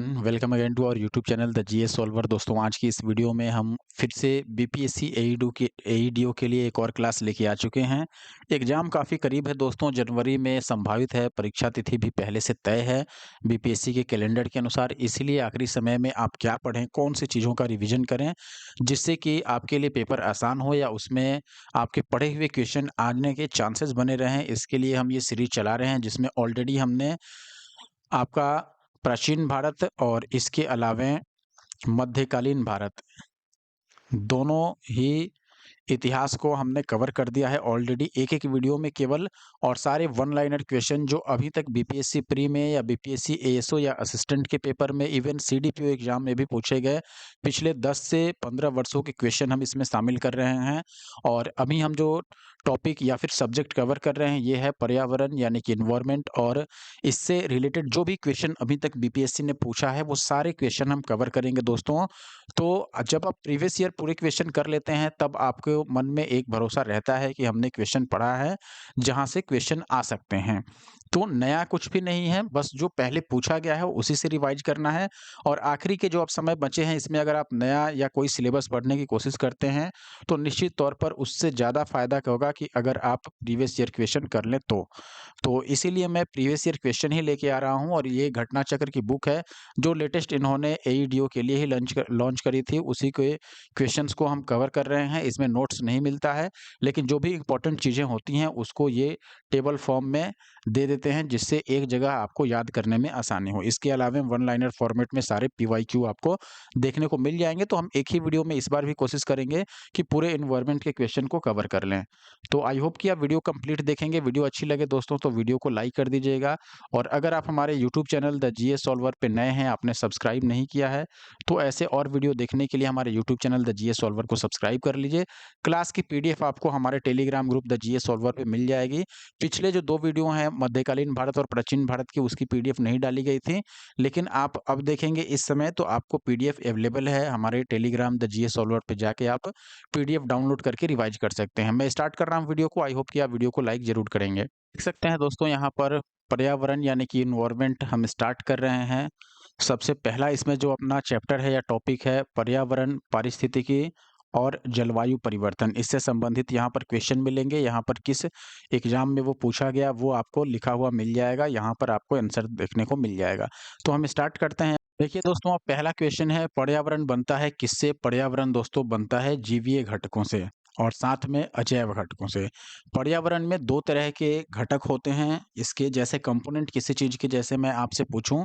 Everyone, welcome again to our YouTube channel the GS solver. दोस्तों, आज की इस वीडियो में हम फिर से बीपीएससी एईडीओ के लिए एक और क्लास लेके आ चुके हैं। एग्जाम काफ़ी करीब है दोस्तों, जनवरी में संभावित है। परीक्षा तिथि भी पहले से तय है बीपीएससी के कैलेंडर के अनुसार। इसीलिए आखिरी समय में आप क्या पढ़ें, कौन सी चीज़ों का रिविजन करें जिससे कि आपके लिए पेपर आसान हो या उसमें आपके पढ़े हुए क्वेश्चन आने के चांसेस बने रहें। इसके लिए हम ये सीरीज चला रहे हैं जिसमें ऑलरेडी हमने आपका प्राचीन भारत और इसके अलावे मध्यकालीन भारत दोनों ही इतिहास को हमने कवर कर दिया है ऑलरेडी एक-एक वीडियो में केवल। और सारे वन लाइनर क्वेश्चन जो अभी तक बीपीएससी प्री में या बीपीएससी एएसओ या असिस्टेंट के पेपर में इवन सीडीपीओ एग्जाम में भी पूछे गए पिछले 10 से 15 वर्षों के क्वेश्चन हम इसमें शामिल कर रहे हैं। और अभी हम जो टॉपिक या फिर सब्जेक्ट कवर कर रहे हैं ये है पर्यावरण यानी कि एनवायरनमेंट। और इससे रिलेटेड जो भी क्वेश्चन अभी तक बीपीएससी ने पूछा है वो सारे क्वेश्चन हम कवर करेंगे दोस्तों। तो जब आप प्रीवियस ईयर पूरे क्वेश्चन कर लेते हैं तब आपको मन में एक भरोसा रहता है कि हमने क्वेश्चन पढ़ा है जहां से क्वेश्चन आ सकते हैं। तो नया कुछ भी नहीं है, बस जो पहले पूछा गया है उसी से रिवाइज करना है। और आखिरी के जो आप समय बचे हैं इसमें अगर आप नया या कोई सिलेबस पढ़ने की कोशिश करते हैं तो निश्चित तौर पर उससे ज़्यादा फायदा होगा कि अगर आप प्रीवियस ईयर क्वेश्चन कर लें तो इसीलिए मैं प्रीवियस ईयर क्वेश्चन ही लेके आ रहा हूं। और ये घटना चक्र की बुक है जो लेटेस्ट इन्होंने एईडीओ के लिए ही लॉन्च करी थी, उसी के क्वेश्चंस को हम कवर कर रहे हैं। इसमें नोट्स नहीं मिलता है, लेकिन जो भी इंपॉर्टेंट चीज़ें होती हैं उसको ये टेबल फॉर्म में दे देते हैं जिससे एक जगह आपको याद करने में आसानी हो। इसके अलावा वन लाइनर फॉर्मेट में सारे पीवाईक्यू आपको देखने को मिल जाएंगे। तो हम एक ही वीडियो में इस बार भी कोशिश करेंगे कि पूरे एनवायरनमेंट के क्वेश्चन को कवर कर लें। तो आई होप कि आप वीडियो कंप्लीट देखेंगे। वीडियो अच्छी लगे दोस्तों तो वीडियो को लाइक कर दीजिएगा। और अगर आप हमारे YouTube channel the GS solver पे नए हैं, आपने सब्सक्राइब नहीं किया है, तो ऐसे और वीडियो देखने के लिए हमारे YouTube channel the GS solver को सब्सक्राइब कर लीजिए। क्लास की पीडीएफ आपको हमारे Telegram group the GS solver पे मिल जाएगी। पिछले जो 2 वीडियो हैं मध्यकालीन भारत और प्राचीन भारत की, उसकी पीडीएफ नहीं डाली गई थी, लेकिन आप अब देखेंगे इस समय तो आपको पीडीएफ अवेलेबल है। हमारे टेलीग्राम द जीएस सॉल्वर पे जाके आप पीडीएफ डाउनलोड करके रिवाइज कर सकते हैं। मैं स्टार्ट कर रहा हूँ वीडियो को। आई होप कि आप वीडियो को लाइक ज़रूर करेंगे। देख सकते हैं दोस्तों यहाँ पर पर्यावरण यानी कि एनवायरनमेंट हम स्टार्ट कर रहे हैं। सबसे पहला इसमें जो अपना चैप्टर है या टॉपिक है पर्यावरण, पारिस्थितिकी और जलवायु परिवर्तन। इससे संबंधित यहाँ पर क्वेश्चन मिलेंगे। यहाँ पर किस एग्जाम में वो पूछा गया वो आपको लिखा हुआ मिल जाएगा। यहाँ पर आपको आंसर देखने को मिल जाएगा। तो हम स्टार्ट करते हैं। देखिए दोस्तों, अब पहला क्वेश्चन है पर्यावरण बनता है किससे? पर्यावरण दोस्तों बनता है जीवीय घटकों से और साथ में अजैव घटकों से। पर्यावरण में 2 तरह के घटक होते हैं इसके। जैसे कंपोनेंट किसी चीज़ के, जैसे मैं आपसे पूछूं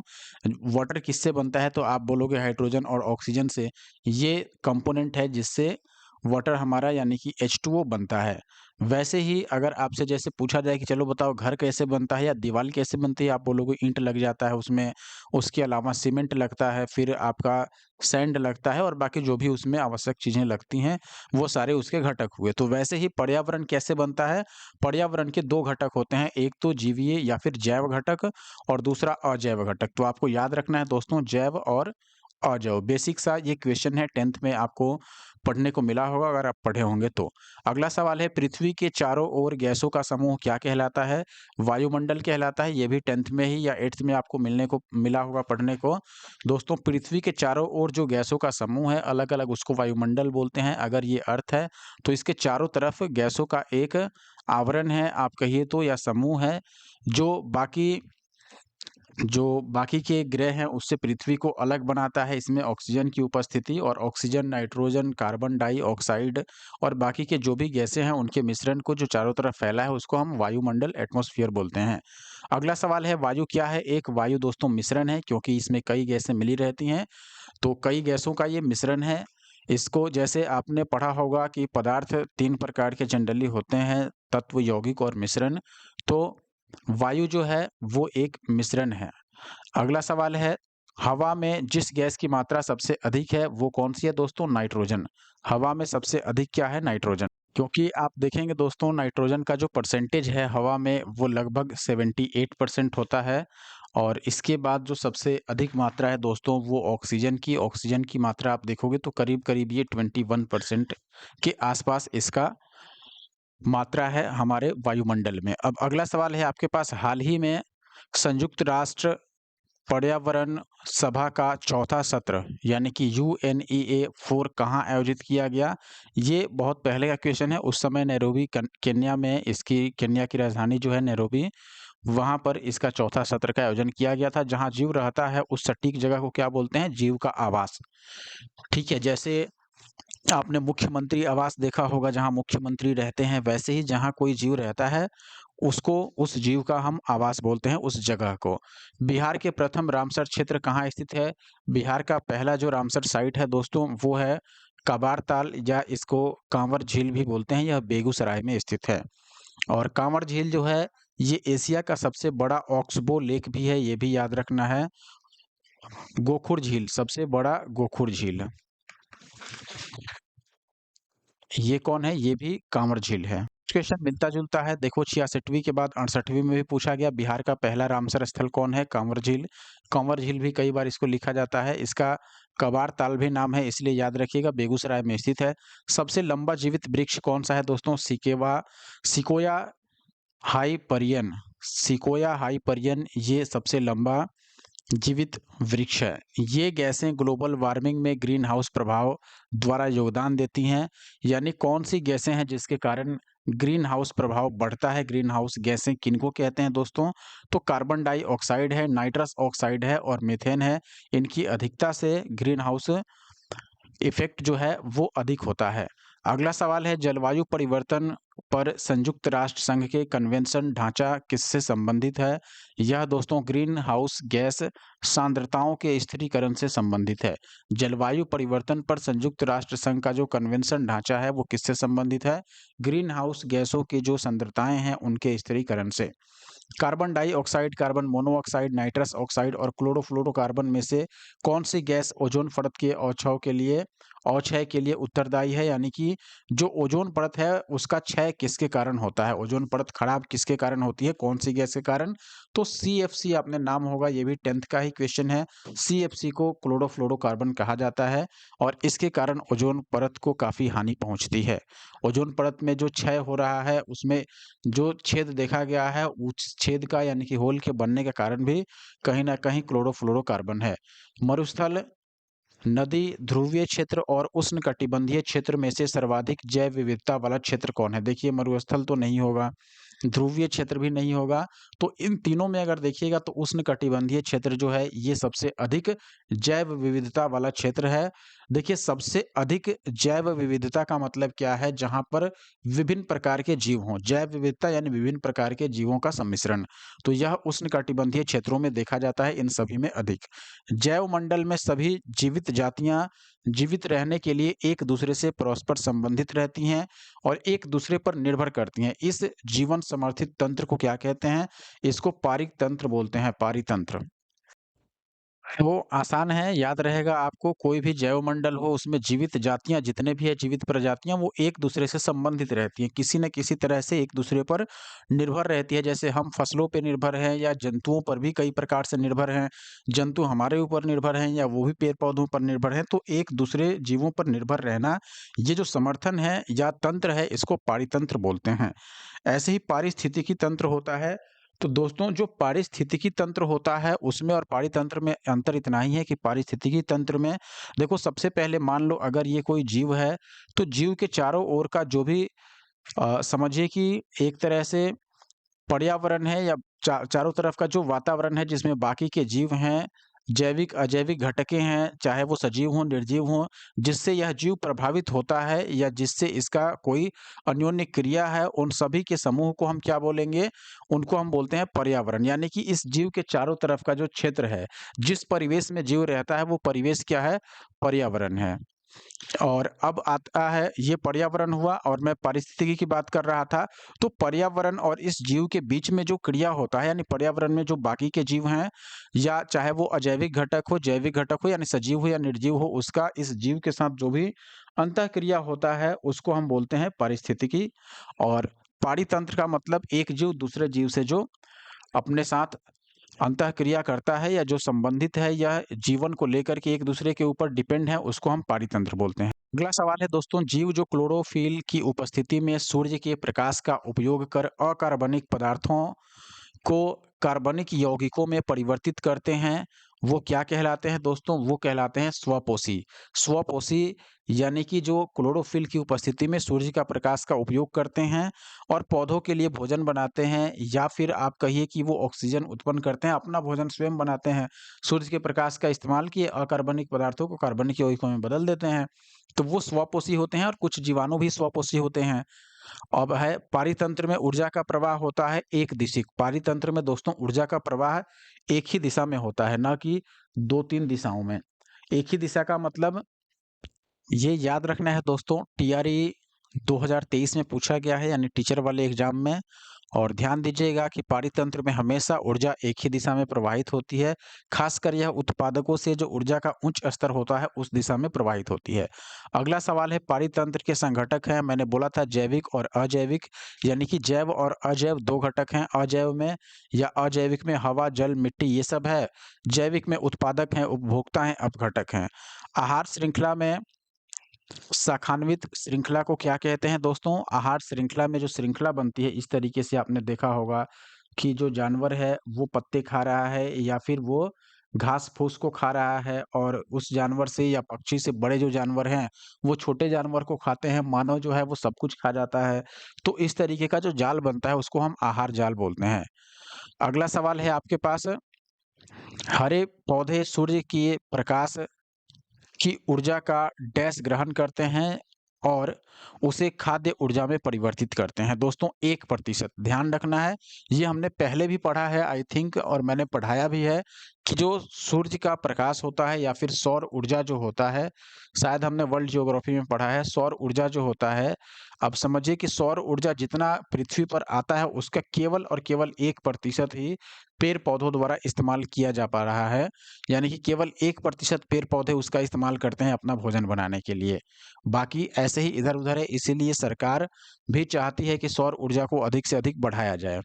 वाटर किससे बनता है तो आप बोलोगे हाइड्रोजन और ऑक्सीजन से। ये कंपोनेंट है जिससे वाटर हमारा यानी कि H2O बनता है। वैसे ही अगर आपसे जैसे पूछा जाए कि चलो बताओ घर कैसे बनता है या दीवार कैसे बनती है, आप बोलोगे ईंट लग जाता है उसमें, उसके अलावा सीमेंट लगता है, फिर आपका सैंड लगता है और बाकी जो भी उसमें आवश्यक चीज़ें लगती हैं वो सारे उसके घटक हुए। तो वैसे ही पर्यावरण कैसे बनता है? पर्यावरण के 2 घटक होते हैं, एक तो जीवीय या फिर जैव घटक और दूसरा अजैव घटक। तो आपको याद रखना है दोस्तों जैव और अजैव। बेसिक सा ये क्वेश्चन है, 10th में आपको पढ़ने को मिला होगा अगर आप पढ़े होंगे तो। अगला सवाल है पृथ्वी के चारों ओर गैसों का समूह क्या कहलाता है? वायुमंडल कहलाता है। ये भी 10th में ही या 8th में आपको मिलने को मिला होगा पढ़ने को। दोस्तों, पृथ्वी के चारों ओर जो गैसों का समूह है अलग-अलग उसको वायुमंडल बोलते हैं। अगर ये अर्थ है तो इसके चारों तरफ गैसों का एक आवरण है आप कहिए तो, या समूह है जो बाकी के ग्रह हैं उससे पृथ्वी को अलग बनाता है। इसमें ऑक्सीजन की उपस्थिति और ऑक्सीजन, नाइट्रोजन, कार्बन डाइऑक्साइड और बाकी के जो भी गैसें हैं उनके मिश्रण को जो चारों तरफ फैला है उसको हम वायुमंडल, एटमॉस्फेयर बोलते हैं। अगला सवाल है वायु क्या है? एक वायु दोस्तों मिश्रण है, क्योंकि इसमें कई गैसें मिली रहती हैं तो कई गैसों का ये मिश्रण है। इसको जैसे आपने पढ़ा होगा कि पदार्थ 3 प्रकार के जनरली होते हैं, तत्व, यौगिक और मिश्रण। तो वायु जो है वो एक मिश्रण है। अगला सवाल है हवा में जिस गैस की मात्रा सबसे अधिक है वो कौन सी है दोस्तों? नाइट्रोजन। हवा में सबसे अधिक क्या है? नाइट्रोजन। क्योंकि आप देखेंगे दोस्तों नाइट्रोजन का जो परसेंटेज है हवा में वो लगभग 78% होता है। और इसके बाद जो सबसे अधिक मात्रा है दोस्तों वो ऑक्सीजन की मात्रा आप देखोगे तो करीब करीब ये 21% के आसपास इसका मात्रा है हमारे वायुमंडल में। अब अगला सवाल है आपके पास, हाल ही में संयुक्त राष्ट्र पर्यावरण सभा का चौथा सत्र यानी कि UNEA 4 कहाँ आयोजित किया गया? ये बहुत पहले का क्वेश्चन है। उस समय नैरोबी केन्या में इसकी केन्या की राजधानी जो है नैरोबी, वहाँ पर इसका चौथा सत्र का आयोजन किया गया था। जहाँ जीव रहता है उस सटीक जगह को क्या बोलते हैं? जीव का आवास। ठीक है, जैसे आपने मुख्यमंत्री आवास देखा होगा, जहाँ मुख्यमंत्री रहते हैं, वैसे ही जहाँ कोई जीव रहता है उसको, उस जीव का हम आवास बोलते हैं उस जगह को। बिहार के प्रथम रामसर क्षेत्र कहाँ स्थित है? बिहार का पहला जो रामसर साइट है दोस्तों वो है कबार ताल, या इसको कांवर झील भी बोलते हैं, यह बेगूसराय में स्थित है। और कांवर झील जो है ये एशिया का सबसे बड़ा ऑक्सबो लेक भी है, ये भी याद रखना है। गोखुर झील सबसे बड़ा गोखुर झील, ये कौन है? ये भी कांवर झील है। क्वेश्चन मिलता-जुलता है। देखो 66वीं के बाद 68वीं में भी पूछा गया, बिहार का पहला रामसर स्थल कौन है? कांवर झील। कांवर झील भी कई बार इसको लिखा जाता है। इसका कबार ताल भी नाम है, इसलिए याद रखिएगा, बेगूसराय में स्थित है। सबसे लंबा जीवित वृक्ष कौन-सा है दोस्तों? Sequoia Hyperion. सिकोया हाइपरियन ये सबसे लंबा जीवित वृक्ष है। ये गैसें ग्लोबल वार्मिंग में ग्रीन हाउस प्रभाव द्वारा योगदान देती हैं, यानी कौन सी गैसें हैं जिसके कारण ग्रीन हाउस प्रभाव बढ़ता है? ग्रीन हाउस गैसें किनको कहते हैं दोस्तों? तो कार्बन डाइऑक्साइड है, नाइट्रस ऑक्साइड है और मीथेन है। इनकी अधिकता से ग्रीन हाउस इफ़ेक्ट जो है वो अधिक होता है। अगला सवाल है, जलवायु परिवर्तन पर संयुक्त राष्ट्र संघ के कन्वेंशन ढांचा किससे संबंधित है? यह दोस्तों ग्रीन हाउस गैस सांद्रताओं के स्थिरीकरण से संबंधित है। जलवायु परिवर्तन पर संयुक्त राष्ट्र संघ का जो कन्वेंशन ढांचा है वो किससे संबंधित है? ग्रीन हाउस गैसों की जो सांद्रताएं हैं उनके स्थिरीकरण से। Carbon dioxide, carbon monoxide, nitrous oxide और क्लोरोफ्लोरोकार्बन में से कौन सी गैस ओजोन परत के अवक्षय के लिए उत्तरदायी है? यानी कि जो ओजोन परत है उसका क्षय किसके कारण होता है? ओजोन परत खराब किसके कारण होती है? कौन सी गैस के कारण? तो CFC आपने नाम होगा, ये भी 10th का ही क्वेश्चन है। CFC को क्लोरोफ्लोरोकार्बन कहा जाता है और इसके कारण ओजोन परत को काफ़ी हानि पहुंचती है। ओजोन परत में जो क्षय हो रहा है उसमें जो छेद देखा गया है, उस छेद का यानी कि होल के बनने का कारण भी कहीं न कहीं क्लोरोफ्लोरोकार्बन है। मरुस्थल, नदी, ध्रुवीय क्षेत्र और उष्णकटिबंधीय क्षेत्र में से सर्वाधिक जैव विविधता वाला क्षेत्र कौन है? देखिए मरुस्थल तो नहीं होगा, ध्रुवीय क्षेत्र भी नहीं होगा, तो इन तीनों में अगर देखिएगा तो उष्णकटिबंधीय क्षेत्र जो है ये सबसे अधिक जैव विविधता वाला क्षेत्र है। देखिए सबसे अधिक जैव विविधता का मतलब क्या है? जहाँ पर विभिन्न प्रकार के जीव हों। जैव विविधता यानी विभिन्न प्रकार के जीवों का सम्मिश्रण। तो यह उष्णकटिबंधीय क्षेत्रों में देखा जाता है, इन सभी में अधिक। जैव मंडल में सभी जीवित जातियाँ जीवित रहने के लिए एक दूसरे से परस्पर संबंधित रहती हैं और एक दूसरे पर निर्भर करती हैं। इस जीवन समर्थित तंत्र को क्या कहते हैं? इसको पारितंत्र बोलते हैं, पारितंत्र। वो आसान है, याद रहेगा आपको, कोई भी जैवमंडल हो उसमें जीवित जातियाँ जितने भी हैं, जीवित प्रजातियाँ वो एक-दूसरे से संबंधित रहती हैं, किसी न किसी तरह से एक-दूसरे पर निर्भर रहती है। जैसे हम फसलों पे निर्भर हैं या जंतुओं पर भी कई प्रकार से निर्भर हैं, जंतु हमारे ऊपर निर्भर हैं या वो भी पेड़-पौधों पर निर्भर हैं, तो एक-दूसरे जीवों पर निर्भर रहना, ये जो समर्थन है या तंत्र है इसको पारितंत्र बोलते हैं। ऐसे ही पारिस्थितिकी तंत्र होता है। तो दोस्तों जो पारिस्थितिकी तंत्र होता है उसमें और पारितंत्र में अंतर इतना ही है कि पारिस्थितिकी तंत्र में देखो सबसे पहले मान लो अगर ये कोई जीव है, तो जीव के चारों ओर का जो भी समझिए कि एक तरह से पर्यावरण है या चारों तरफ का जो वातावरण है जिसमें बाकी के जीव हैं, जैविक अजैविक घटकें हैं, चाहे वो सजीव हों, निर्जीव हों, जिससे यह जीव प्रभावित होता है या जिससे इसका कोई अन्योन्य क्रिया है, उन सभी के समूह को हम क्या बोलेंगे? उनको हम बोलते हैं पर्यावरण। यानी कि इस जीव के चारों तरफ का जो क्षेत्र है, जिस परिवेश में जीव रहता है वो परिवेश क्या है? पर्यावरण है। और अब आता है, ये पर्यावरण हुआ और मैं पारिस्थितिकी की बात कर रहा था। तो पर्यावरण और इस जीव के बीच में जो क्रिया होता है यानी पर्यावरण में जो बाकी के जीव हैं या चाहे वो अजैविक घटक हो, जैविक घटक हो यानी सजीव हो या निर्जीव हो, उसका इस जीव के साथ जो भी अंतःक्रिया होता है उसको हम बोलते हैं पारिस्थितिकी। और पारितंत्र का मतलब एक जीव दूसरे जीव से जो अपने साथ अंतःक्रिया करता है या जो संबंधित है या जीवन को लेकर के एक दूसरे के ऊपर डिपेंड है, उसको हम पारितंत्र बोलते हैं। अगला सवाल है दोस्तों, जीव जो क्लोरोफिल की उपस्थिति में सूर्य के प्रकाश का उपयोग कर अकार्बनिक पदार्थों को कार्बनिक यौगिकों में परिवर्तित करते हैं, वो क्या कहलाते हैं दोस्तों? वो कहलाते हैं स्वपोषी। स्वपोषी यानी कि जो क्लोरोफिल की उपस्थिति में सूर्य का प्रकाश का उपयोग करते हैं और पौधों के लिए भोजन बनाते हैं, या फिर आप कहिए कि वो ऑक्सीजन उत्पन्न करते हैं, अपना भोजन स्वयं बनाते हैं। सूर्य के प्रकाश का इस्तेमाल किए अकार्बनिक पदार्थों को कार्बनिक यौगिकों में बदल देते हैं। तो वो स्वपोषी होते हैं और कुछ जीवाणु भी स्वपोषी होते हैं। अब है पारितंत्र में ऊर्जा का प्रवाह होता है एक दिशिक। पारितंत्र में दोस्तों ऊर्जा का प्रवाह एक ही दिशा में होता है, ना कि 2-3 दिशाओं में। एक ही दिशा का मतलब ये याद रखना है दोस्तों, टीआरई 2023 में पूछा गया है, यानी टीचर वाले एग्जाम में। और ध्यान दीजिएगा कि पारितंत्र में हमेशा ऊर्जा एक ही दिशा में प्रवाहित होती है। खासकर यह उत्पादकों से जो ऊर्जा का उच्च स्तर होता है उस दिशा में प्रवाहित होती है। अगला सवाल है, पारितंत्र के संघटक हैं, मैंने बोला था जैविक और अजैविक, यानी कि जैव और अजैव दो घटक हैं। अजैव में या अजैविक में हवा, जल, मिट्टी ये सब है। जैविक में उत्पादक हैं, उपभोक्ता हैं, अपघटक हैं। आहार श्रृंखला में शाखान्वित श्रृंखला को क्या कहते हैं दोस्तों? आहार श्रृंखला में जो श्रृंखला बनती है, इस तरीके से आपने देखा होगा कि जो जानवर है वो पत्ते खा रहा है या फिर वो घास-फूस को खा रहा है, और उस जानवर से या पक्षी से बड़े जो जानवर हैं, वो छोटे जानवर को खाते हैं। मानव जो है वो सब कुछ खा जाता है। तो इस तरीके का जो जाल बनता है उसको हम आहार जाल बोलते हैं। अगला सवाल है आपके पास, हरे पौधे सूर्य के प्रकाश की ऊर्जा का डैश ग्रहण करते हैं और उसे खाद्य ऊर्जा में परिवर्तित करते हैं। दोस्तों 1% ध्यान रखना है, ये हमने पहले भी पढ़ा है आई थिंक, और मैंने पढ़ाया भी है कि जो सूर्य का प्रकाश होता है या फिर सौर ऊर्जा जो होता है, शायद हमने वर्ल्ड ज्योग्राफी में पढ़ा है, सौर ऊर्जा जो होता है, अब समझिए कि सौर ऊर्जा जितना पृथ्वी पर आता है उसका केवल और केवल 1% ही पेड़ पौधों द्वारा इस्तेमाल किया जा पा रहा है। यानी कि केवल 1% पेड़ पौधे उसका इस्तेमाल करते हैं अपना भोजन बनाने के लिए। बाकी ऐसे ही इधर-उधर है, इसीलिए सरकार भी चाहती है कि सौर ऊर्जा को अधिक से अधिक बढ़ाया जाए।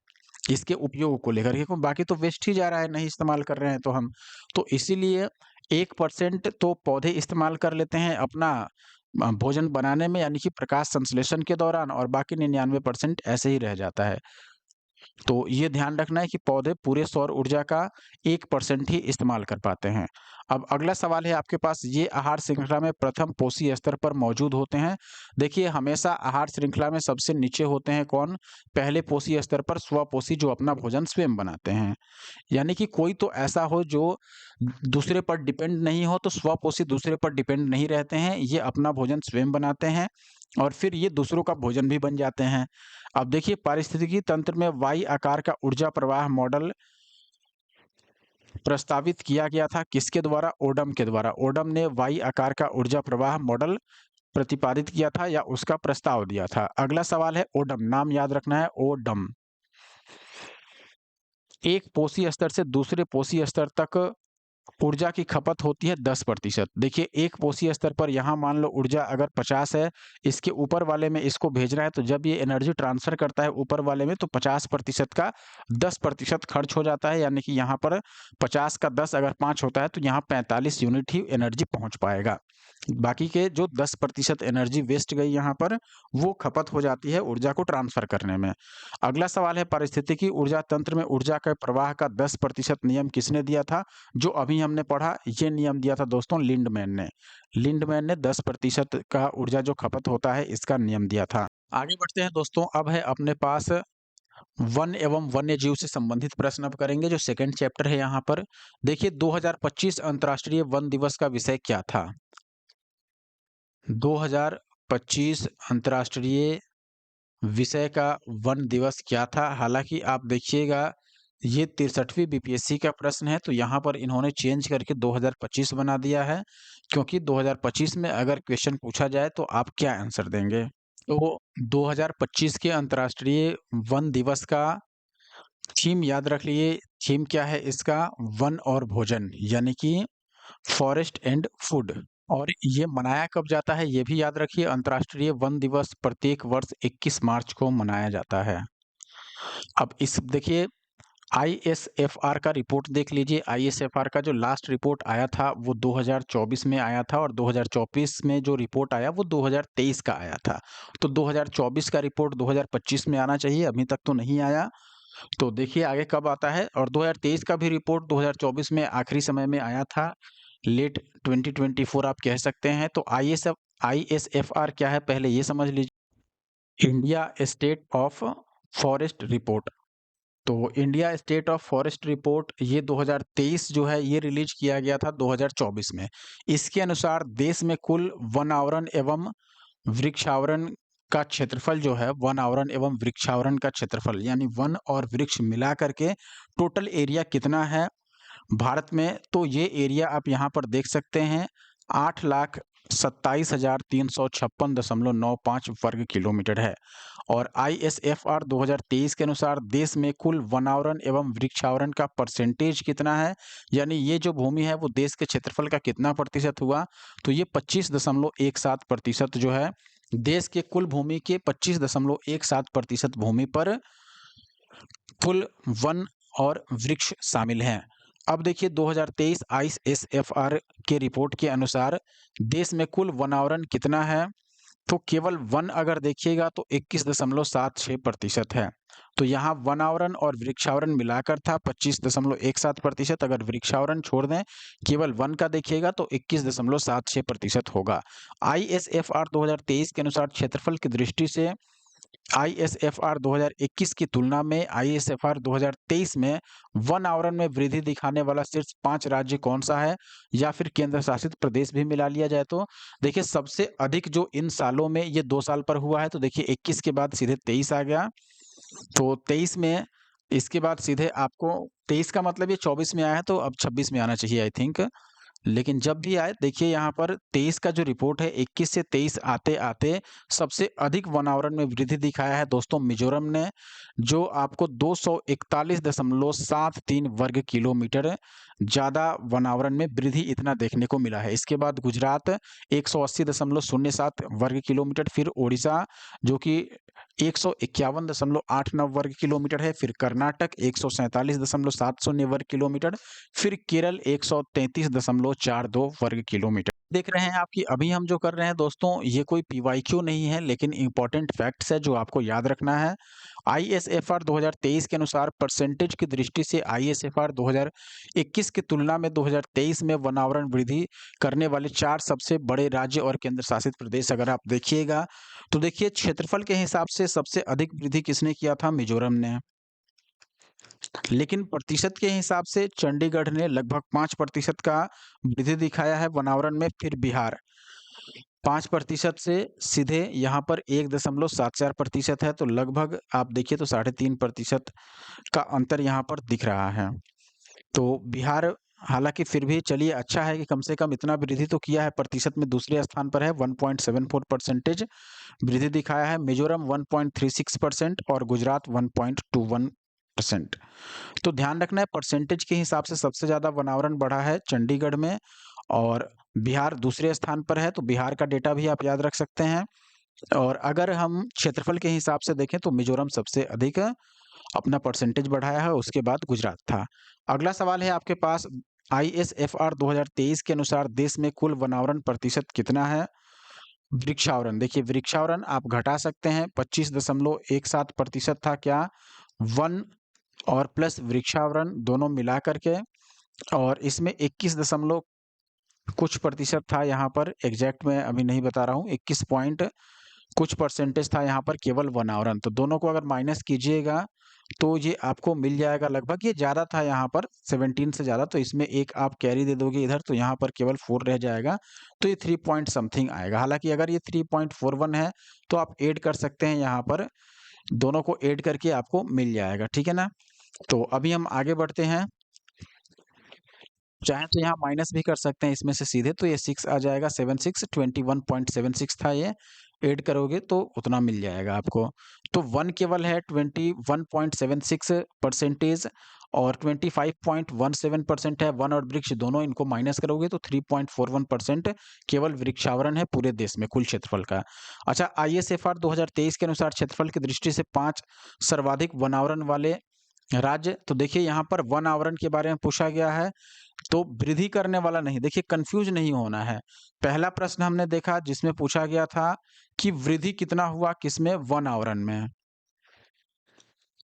इसके उपयोग को लेकर के, क्यों बाकी तो वेस्ट ही जा रहा है, नहीं इस्तेमाल कर रहे हैं तो हम। तो इसीलिए 1% तो पौधे इस्तेमाल कर लेते हैं अपना भोजन बनाने में, यानी कि प्रकाश संश्लेषण के दौरान, और बाकी 99% ऐसे ही रह जाता है। तो ये ध्यान रखना है कि पौधे पूरे सौर ऊर्जा का 1% ही इस्तेमाल कर पाते हैं। अब अगला सवाल है आपके पास, ये आहार श्रृंखला में प्रथम पोषी स्तर पर मौजूद होते हैं। देखिए हमेशा आहार श्रृंखला में सबसे नीचे होते हैं कौन? पहले पोषी स्तर पर स्वपोषी, जो अपना भोजन स्वयं बनाते हैं। यानी कि कोई तो ऐसा हो जो दूसरे पर डिपेंड नहीं हो, तो स्वपोषी दूसरे पर डिपेंड नहीं रहते हैं, ये अपना भोजन स्वयं बनाते हैं और फिर ये दूसरों का भोजन भी बन जाते हैं। अब देखिए पारिस्थितिकी तंत्र में वाई आकार का ऊर्जा प्रवाह मॉडल प्रस्तावित किया गया था, किसके द्वारा? ओडम के द्वारा। ओडम ने वाई आकार का ऊर्जा प्रवाह मॉडल प्रतिपादित किया था या उसका प्रस्ताव दिया था। अगला सवाल है ओडम, नाम याद रखना है, ओडम। एक पोषी स्तर से दूसरे पोषी स्तर तक ऊर्जा की खपत होती है 10%। देखिए एक पोषी स्तर पर यहाँ मान लो ऊर्जा अगर 50 है, इसके ऊपर वाले में इसको भेजना है, तो जब ये एनर्जी ट्रांसफर करता है ऊपर वाले में, तो 50% का 10% खर्च हो जाता है। यानी कि यहाँ पर 50 का 10 अगर 5 होता है तो यहाँ 45 यूनिट ही एनर्जी पहुँच पाएगा। बाकी के जो 10% एनर्जी वेस्ट गई यहाँ पर, वो खपत हो जाती है ऊर्जा को ट्रांसफर करने में। अगला सवाल है, पारिस्थितिकी ऊर्जा तंत्र में ऊर्जा के प्रवाह का 10% नियम किसने दिया था? जो अभी हमने पढ़ा, ये नियम दिया था दोस्तों लिंडमैन ने। लिंडमैन ने 10% का ऊर्जा जो खपत होता है इसका नियम दिया था। आगे बढ़ते हैं दोस्तों, अब है अपने पास वन एवं वन्य जीव से संबंधित प्रश्न अब करेंगे, जो सेकंड चैप्टर है यहाँ पर। देखिए 2025 अंतर्राष्ट्रीय वन दिवस का विषय क्या था? 2025 अंतर्राष्ट्रीय विषय का वन दिवस क्या था? हालाँकि आप देखिएगा ये 63वीं बीपीएससी का प्रश्न है, तो यहाँ पर इन्होंने चेंज करके 2025 बना दिया है, क्योंकि 2025 में अगर क्वेश्चन पूछा जाए तो आप क्या आंसर देंगे? तो 2025 के अंतर्राष्ट्रीय वन दिवस का थीम याद रख लिए। थीम क्या है इसका? वन और भोजन, यानी कि फॉरेस्ट एंड फूड। और ये मनाया कब जाता है ये भी याद रखिए, अंतर्राष्ट्रीय वन दिवस प्रत्येक वर्ष 21 मार्च को मनाया जाता है। अब इस देखिए आईएसएफआर का रिपोर्ट देख लीजिए। आईएसएफआर का जो लास्ट रिपोर्ट आया था वो 2024 में आया था, और 2024 में जो रिपोर्ट आया वो 2023 का आया था। तो 2024 का रिपोर्ट 2025 में आना चाहिए, अभी तक तो नहीं आया। तो देखिए आगे कब आता है, और 2023 का भी रिपोर्ट 2024 में आखिरी समय में आया था, लेट 2024 आप कह सकते हैं। तो आईएसएफआर क्या है पहले ये समझ लीजिए। India state of forest report. तो India state of forest report ये 2023 जो है ये रिलीज किया गया था 2024 में। इसके अनुसार देश में कुल वन आवरण एवं वृक्षावरण का क्षेत्रफल जो है, वन आवरण एवं वृक्षावरण का क्षेत्रफल यानी वन और वृक्ष मिला करके टोटल एरिया कितना है भारत में, तो ये एरिया आप यहाँ पर देख सकते हैं 8,27,356.95 वर्ग किलोमीटर है। और आईएसएफआर 2023 के अनुसार देश में कुल वनावरण एवं वृक्षावरण का परसेंटेज कितना है, यानी ये जो भूमि है वो देश के क्षेत्रफल का कितना प्रतिशत हुआ, तो ये 25.17% जो है, देश के कुल भूमि के 25.17% भूमि पर कुल वन और वृक्ष शामिल हैं। अब देखिए 2023 आईएसएफआर के रिपोर्ट के अनुसार देश में कुल वनावरण कितना है, तो केवल वन अगर देखिएगा तो 21.76% है। तो यहाँ वनावरण और वृक्षावरण मिलाकर था 25.17%, अगर वृक्षावरण छोड़ दें केवल वन का देखिएगा तो 21.76% होगा। आईएसएफआर 2023 के अनुसार क्षेत्रफल की दृष्टि से आईएसएफआर 2021 की तुलना में आईएसएफआर 2023 में वन आवरण में वृद्धि दिखाने वाला शीर्ष 5 राज्य कौन सा है, या फिर केंद्र शासित प्रदेश भी मिला लिया जाए तो देखिए सबसे अधिक जो इन सालों में ये 2 साल पर हुआ है, तो देखिए 21 के बाद सीधे 23 आ गया। तो 23 में इसके बाद सीधे आपको 23 का मतलब ये 24 में आया है, तो अब 26 में आना चाहिए आई थिंक। लेकिन जब भी आए देखिए यहाँ पर 23 का जो रिपोर्ट है 21 से 23 आते-आते सबसे अधिक वनावरण में वृद्धि दिखाया है दोस्तों मिजोरम ने, जो आपको 241.73 वर्ग किलोमीटर ज़्यादा वनावरण में वृद्धि इतना देखने को मिला है। इसके बाद गुजरात 180.07 वर्ग किलोमीटर, फिर ओडिशा जो कि 151.89 वर्ग किलोमीटर है, फिर कर्नाटक 147.70 वर्ग किलोमीटर, फिर केरल 133.42 वर्ग किलोमीटर। देख रहे हैं आप कि अभी हम जो कर रहे हैं दोस्तों ये कोई पीवाईक्यू नहीं है, लेकिन इंपॉर्टेंट फैक्ट्स है जो आपको याद रखना है। आईएसएफआर 2023 के अनुसार परसेंटेज की दृष्टि से आईएसएफआर 2021 की तुलना में 2023 में वनावरण वृद्धि करने वाले 4 सबसे बड़े राज्य और केंद्र शासित प्रदेश अगर आप देखिएगा, तो देखिए क्षेत्रफल के हिसाब से सबसे अधिक वृद्धि किसने किया था, मिजोरम ने। लेकिन प्रतिशत के हिसाब से चंडीगढ़ ने लगभग 5% का वृद्धि दिखाया है वनावरण में, फिर बिहार 5% से सीधे यहाँ पर 1.74% है, तो लगभग आप देखिए तो 3.5% का अंतर यहाँ पर दिख रहा है। तो बिहार हालांकि फिर भी चलिए अच्छा है कि कम से कम इतना वृद्धि तो किया है, प्रतिशत में दूसरे स्थान पर है 1.74% वृद्धि दिखाया है। मिजोरम 1.36% और गुजरात 1.21%। तो ध्यान रखना है परसेंटेज के हिसाब से सबसे ज़्यादा वनावरण बढ़ा है चंडीगढ़ में, और बिहार दूसरे स्थान पर है, तो बिहार का डेटा भी आप याद रख सकते हैं। और अगर हम क्षेत्रफल के हिसाब से देखें तो मिजोरम सबसे अधिक अपना परसेंटेज बढ़ाया है, उसके बाद गुजरात था। अगला सवाल है आपके पास, आईएसएफआर 2023 के अनुसार देश में कुल वनावरण प्रतिशत कितना है। वृक्षावरण देखिए वृक्षावरण आप घटा सकते हैं, 25.17% था क्या, वन और प्लस वृक्षावरण दोनों मिला करके, और इसमें 21 दशमलव कुछ प्रतिशत था यहाँ पर, एग्जैक्ट मैं अभी नहीं बता रहा हूँ, 21 पॉइंट कुछ परसेंटेज था यहाँ पर केवल वनावरण। तो दोनों को अगर माइनस कीजिएगा तो ये आपको मिल जाएगा लगभग, ये ज़्यादा था यहाँ पर 17 से ज़्यादा, तो इसमें एक आप कैरी दे दोगे इधर, तो यहाँ पर केवल 4 रह जाएगा, तो ये 3 पॉइंट समथिंग आएगा। हालांकि अगर ये 3.41 है तो आप ऐड कर सकते हैं यहाँ पर, दोनों को ऐड करके आपको मिल जाएगा, ठीक है ना। तो अभी हम आगे बढ़ते हैं, चाहे तो यहाँ माइनस भी कर सकते हैं इसमें से सीधे, तो ये 6 आ जाएगा, 76 21.76 था, ये ऐड करोगे तो उतना मिल जाएगा आपको। तो वन केवल है 21.76% और 25.17% है वन और वृक्ष दोनों, इनको माइनस करोगे तो 3.41% केवल वृक्षावरण है पूरे देश में कुल क्षेत्रफल का। अच्छा आईएसएफआर 2023 के अनुसार क्षेत्रफल की दृष्टि से 5 सर्वाधिक वनावरण वाले राज्य, तो देखिए यहाँ पर वन आवरण के बारे में पूछा गया है, तो वृद्धि करने वाला नहीं, देखिए कंफ्यूज नहीं होना है। पहला प्रश्न हमने देखा जिसमें पूछा गया था कि वृद्धि कितना हुआ किसमें, वन आवरण में,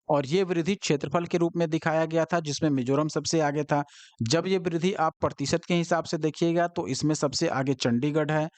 और ये वृद्धि क्षेत्रफल के रूप में दिखाया गया था जिसमें मिज़ोरम सबसे आगे था। जब ये वृद्धि आप प्रतिशत के हिसाब से देखिएगा तो इसमें सबसे आगे चंडीगढ़ है।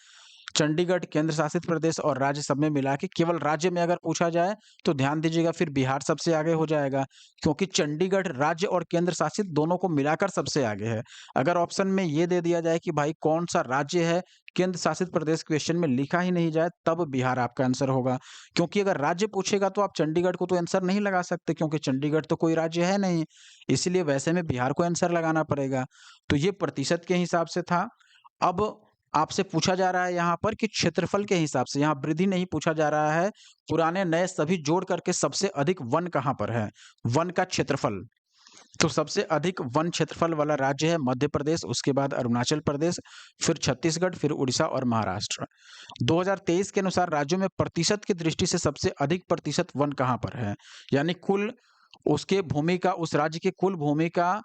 चंडीगढ़, केंद्र शासित प्रदेश और राज्य सब में मिला के केवल राज्य में अगर पूछा जाए तो ध्यान दीजिएगा फिर बिहार सबसे आगे हो जाएगा, क्योंकि चंडीगढ़ राज्य और केंद्र शासित दोनों को मिलाकर सबसे आगे है। अगर ऑप्शन में ये दे दिया जाए कि भाई कौन-सा राज्य है, केंद्र शासित प्रदेश क्वेश्चन में लिखा ही नहीं जाए तब बिहार आपका आंसर होगा। क्योंकि अगर राज्य पूछेगा तो आप चंडीगढ़ को तो आंसर नहीं लगा सकते क्योंकि चंडीगढ़ तो कोई राज्य है नहीं। इसलिए वैसे में बिहार को आंसर लगाना पड़ेगा। तो ये प्रतिशत के हिसाब से था। अब आपसे पूछा जा रहा है यहाँ पर कि क्षेत्रफल के हिसाब से, यहाँ वृद्धि नहीं पूछा जा रहा है, पुराने नए सभी जोड़ करके सबसे अधिक वन कहाँ पर है? वन का क्षेत्रफल। तो सबसे अधिक वन क्षेत्रफल वाला राज्य है मध्य प्रदेश, उसके बाद अरुणाचल प्रदेश, फिर छत्तीसगढ़, फिर उड़ीसा और महाराष्ट्र। 2023 के अनुसार राज्यों में प्रतिशत की दृष्टि से सबसे अधिक प्रतिशत वन कहाँ पर है? यानी कुल उसके भूमि का, उस राज्य की कुल भूमि का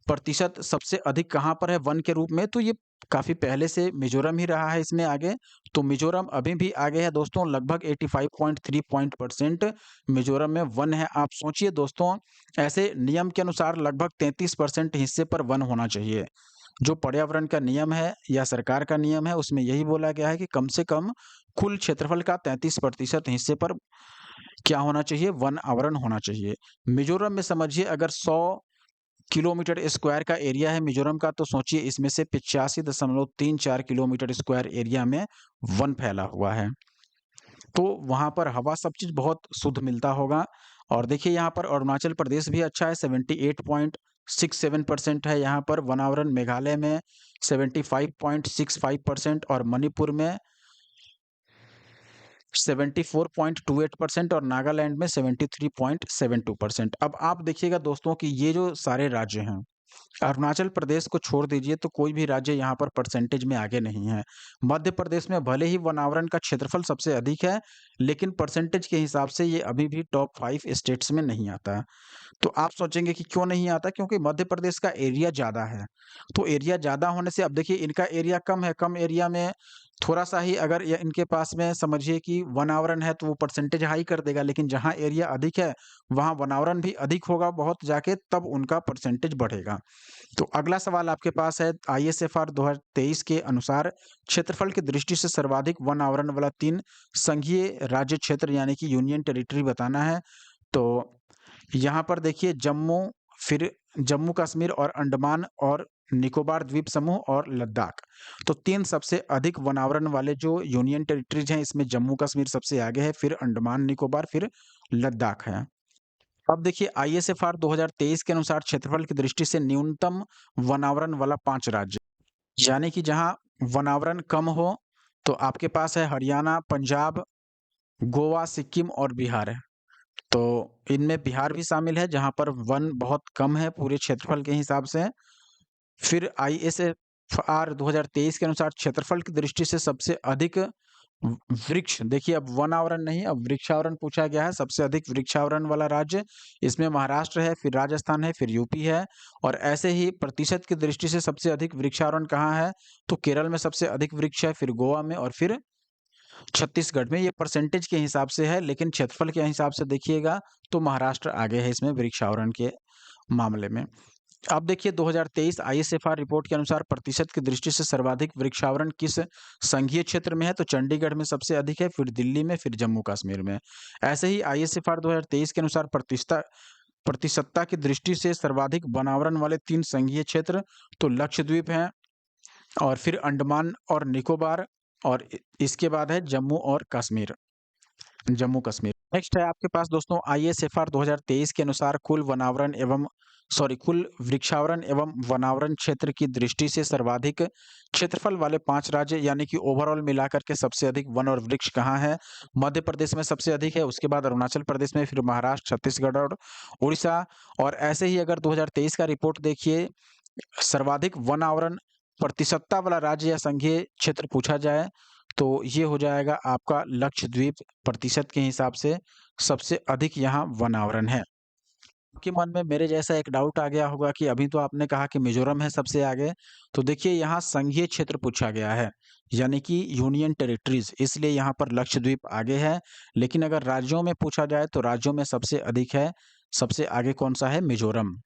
प्रतिशत सबसे अधिक कहाँ पर है वन के रूप में? तो ये काफ़ी पहले से मिज़ोरम ही रहा है इसमें आगे। तो मिज़ोरम अभी भी आगे है दोस्तों, लगभग 85.3% मिज़ोरम में वन है। आप सोचिए दोस्तों, ऐसे नियम के अनुसार लगभग 33% हिस्से पर वन होना चाहिए। जो पर्यावरण का नियम है या सरकार का नियम है उसमें यही बोला गया है कि कम से कम कुल क्षेत्रफल का 33% हिस्से पर क्या होना चाहिए? वन आवरण होना चाहिए। मिज़ोरम में समझिए अगर 100 किलोमीटर स्क्वायर का एरिया है मिज़ोरम का, तो सोचिए इसमें से 85.34 किलोमीटर स्क्वायर एरिया में वन फैला हुआ है। तो वहाँ पर हवा सब चीज़ बहुत शुद्ध मिलता होगा। और देखिए यहाँ पर अरुणाचल प्रदेश भी अच्छा है, 78.67% है यहाँ पर वन आवरण। मेघालय में 75.65% और मणिपुर में 74.28% और नागालैंड में 73.72%। अब आप देखिएगा दोस्तों कि ये जो सारे राज्य हैं, अरुणाचल प्रदेश को छोड़ दीजिए तो कोई भी राज्य यहाँ पर परसेंटेज में आगे नहीं है। मध्य प्रदेश में भले ही वन आवरण का क्षेत्रफल सबसे अधिक है, लेकिन परसेंटेज के हिसाब से ये अभी भी टॉप 5 स्टेट्स में नहीं आता। तो आप सोचेंगे कि क्यों नहीं आता? क्योंकि मध्य प्रदेश का एरिया ज़्यादा है। तो एरिया ज़्यादा होने से अब देखिए इनका एरिया कम है, कम एरिया में थोड़ा-सा ही अगर य इनके पास में समझिए कि वन आवरण है तो वो परसेंटेज हाई कर देगा, लेकिन जहाँ एरिया अधिक है, वहाँ वन आवरण भी अधिक होगा बहुत जाके, तब उनका परसेंटेज बढ़ेगा। तो अगला सवाल आपके पास है, आईएसएफआर 2023 के अनुसार क्षेत्रफल की दृष्टि से सर्वाधिक वन आवरण वाला 3 संघीय राज्य क्षेत्र यानी कि यूनियन टेरिटरी बताना है। तो यहाँ पर देखिए जम्मू, फिर जम्मू कश्मीर और अंडमान और निकोबार द्वीप समूह और लद्दाख। तो 3 सबसे अधिक वन आवरण वाले जो यूनियन टेरिटरीज़ हैं, इसमें जम्मू कश्मीर सबसे आगे है, फिर अंडमान निकोबार, फिर लद्दाख है। अब देखिए आईएसएफआर 2023 के अनुसार क्षेत्रफल की दृष्टि से न्यूनतम वनावरण वाला 5 राज्य, यानी कि जहाँ वनावरण कम हो, तो आपके पास है हरियाणा, पंजाब, गोवा, सिक्किम और बिहार है। तो इनमें बिहार भी शामिल है जहाँ पर वन बहुत कम है पूरे क्षेत्रफल के हिसाब से। फिर आईएसएफआर 2023 के अनुसार क्षेत्रफल की दृष्टि से सबसे अधिक वृक्ष, देखिए अब वन आवरण नहीं, अब वृक्षावरण पूछा गया है। सबसे अधिक वृक्षावरण वाला राज्य इसमें महाराष्ट्र है, फिर राजस्थान है, फिर यूपी है। और ऐसे ही प्रतिशत की दृष्टि से सबसे अधिक वृक्षावरण कहाँ है? तो केरल में सबसे अधिक वृक्ष है, फिर गोवा में और फिर छत्तीसगढ़ में। ये परसेंटेज के हिसाब से है, लेकिन क्षेत्रफल के हिसाब से देखिएगा तो महाराष्ट्र आगे है इसमें वृक्षावरण के मामले में। अब देखिए 2023 आईएसएफआर रिपोर्ट के अनुसार प्रतिशत की दृष्टि से सर्वाधिक वृक्षावरण किस संघीय क्षेत्र में है? तो चंडीगढ़ में सबसे अधिक है, फिर दिल्ली में, फिर जम्मू कश्मीर में। ऐसे ही आईएसएफआर 2023 के अनुसार प्रतिशतता की दृष्टि से सर्वाधिक वनावरण वाले 3 संघीय क्षेत्र, तो लक्षद्वीप हैं और फिर अंडमान और निकोबार और इसके बाद है जम्मू और कश्मीर। जम्मू कश्मीर। नेक्स्ट है आपके पास दोस्तों आईएसएफआर 2023 के अनुसार कुल वृक्षावरण एवं वनावरण क्षेत्र की दृष्टि से सर्वाधिक क्षेत्रफल वाले 5 राज्य, यानी कि ओवरऑल मिलाकर के सबसे अधिक वन और वृक्ष कहाँ है? मध्य प्रदेश में सबसे अधिक है, उसके बाद अरुणाचल प्रदेश में, फिर महाराष्ट्र, छत्तीसगढ़ और उड़ीसा। और ऐसे ही अगर 2023 का रिपोर्ट देखिए, सर्वाधिक वन आवरण प्रतिशतता वाला राज्य या संघीय क्षेत्र पूछा जाए तो ये हो जाएगा आपका लक्षद्वीप। प्रतिशत के हिसाब से सबसे अधिक यहाँ वन आवरण है। आपके मन में मेरे जैसा एक डाउट आ गया होगा कि अभी तो आपने कहा कि मिजोरम है सबसे आगे, तो देखिए यहाँ संघीय क्षेत्र पूछा गया है, यानी कि यूनियन टेरिटरीज, इसलिए यहाँ पर लक्षद्वीप आगे है। लेकिन अगर राज्यों में पूछा जाए तो राज्यों में सबसे अधिक है सबसे आगे कौन सा है? मिजोरम,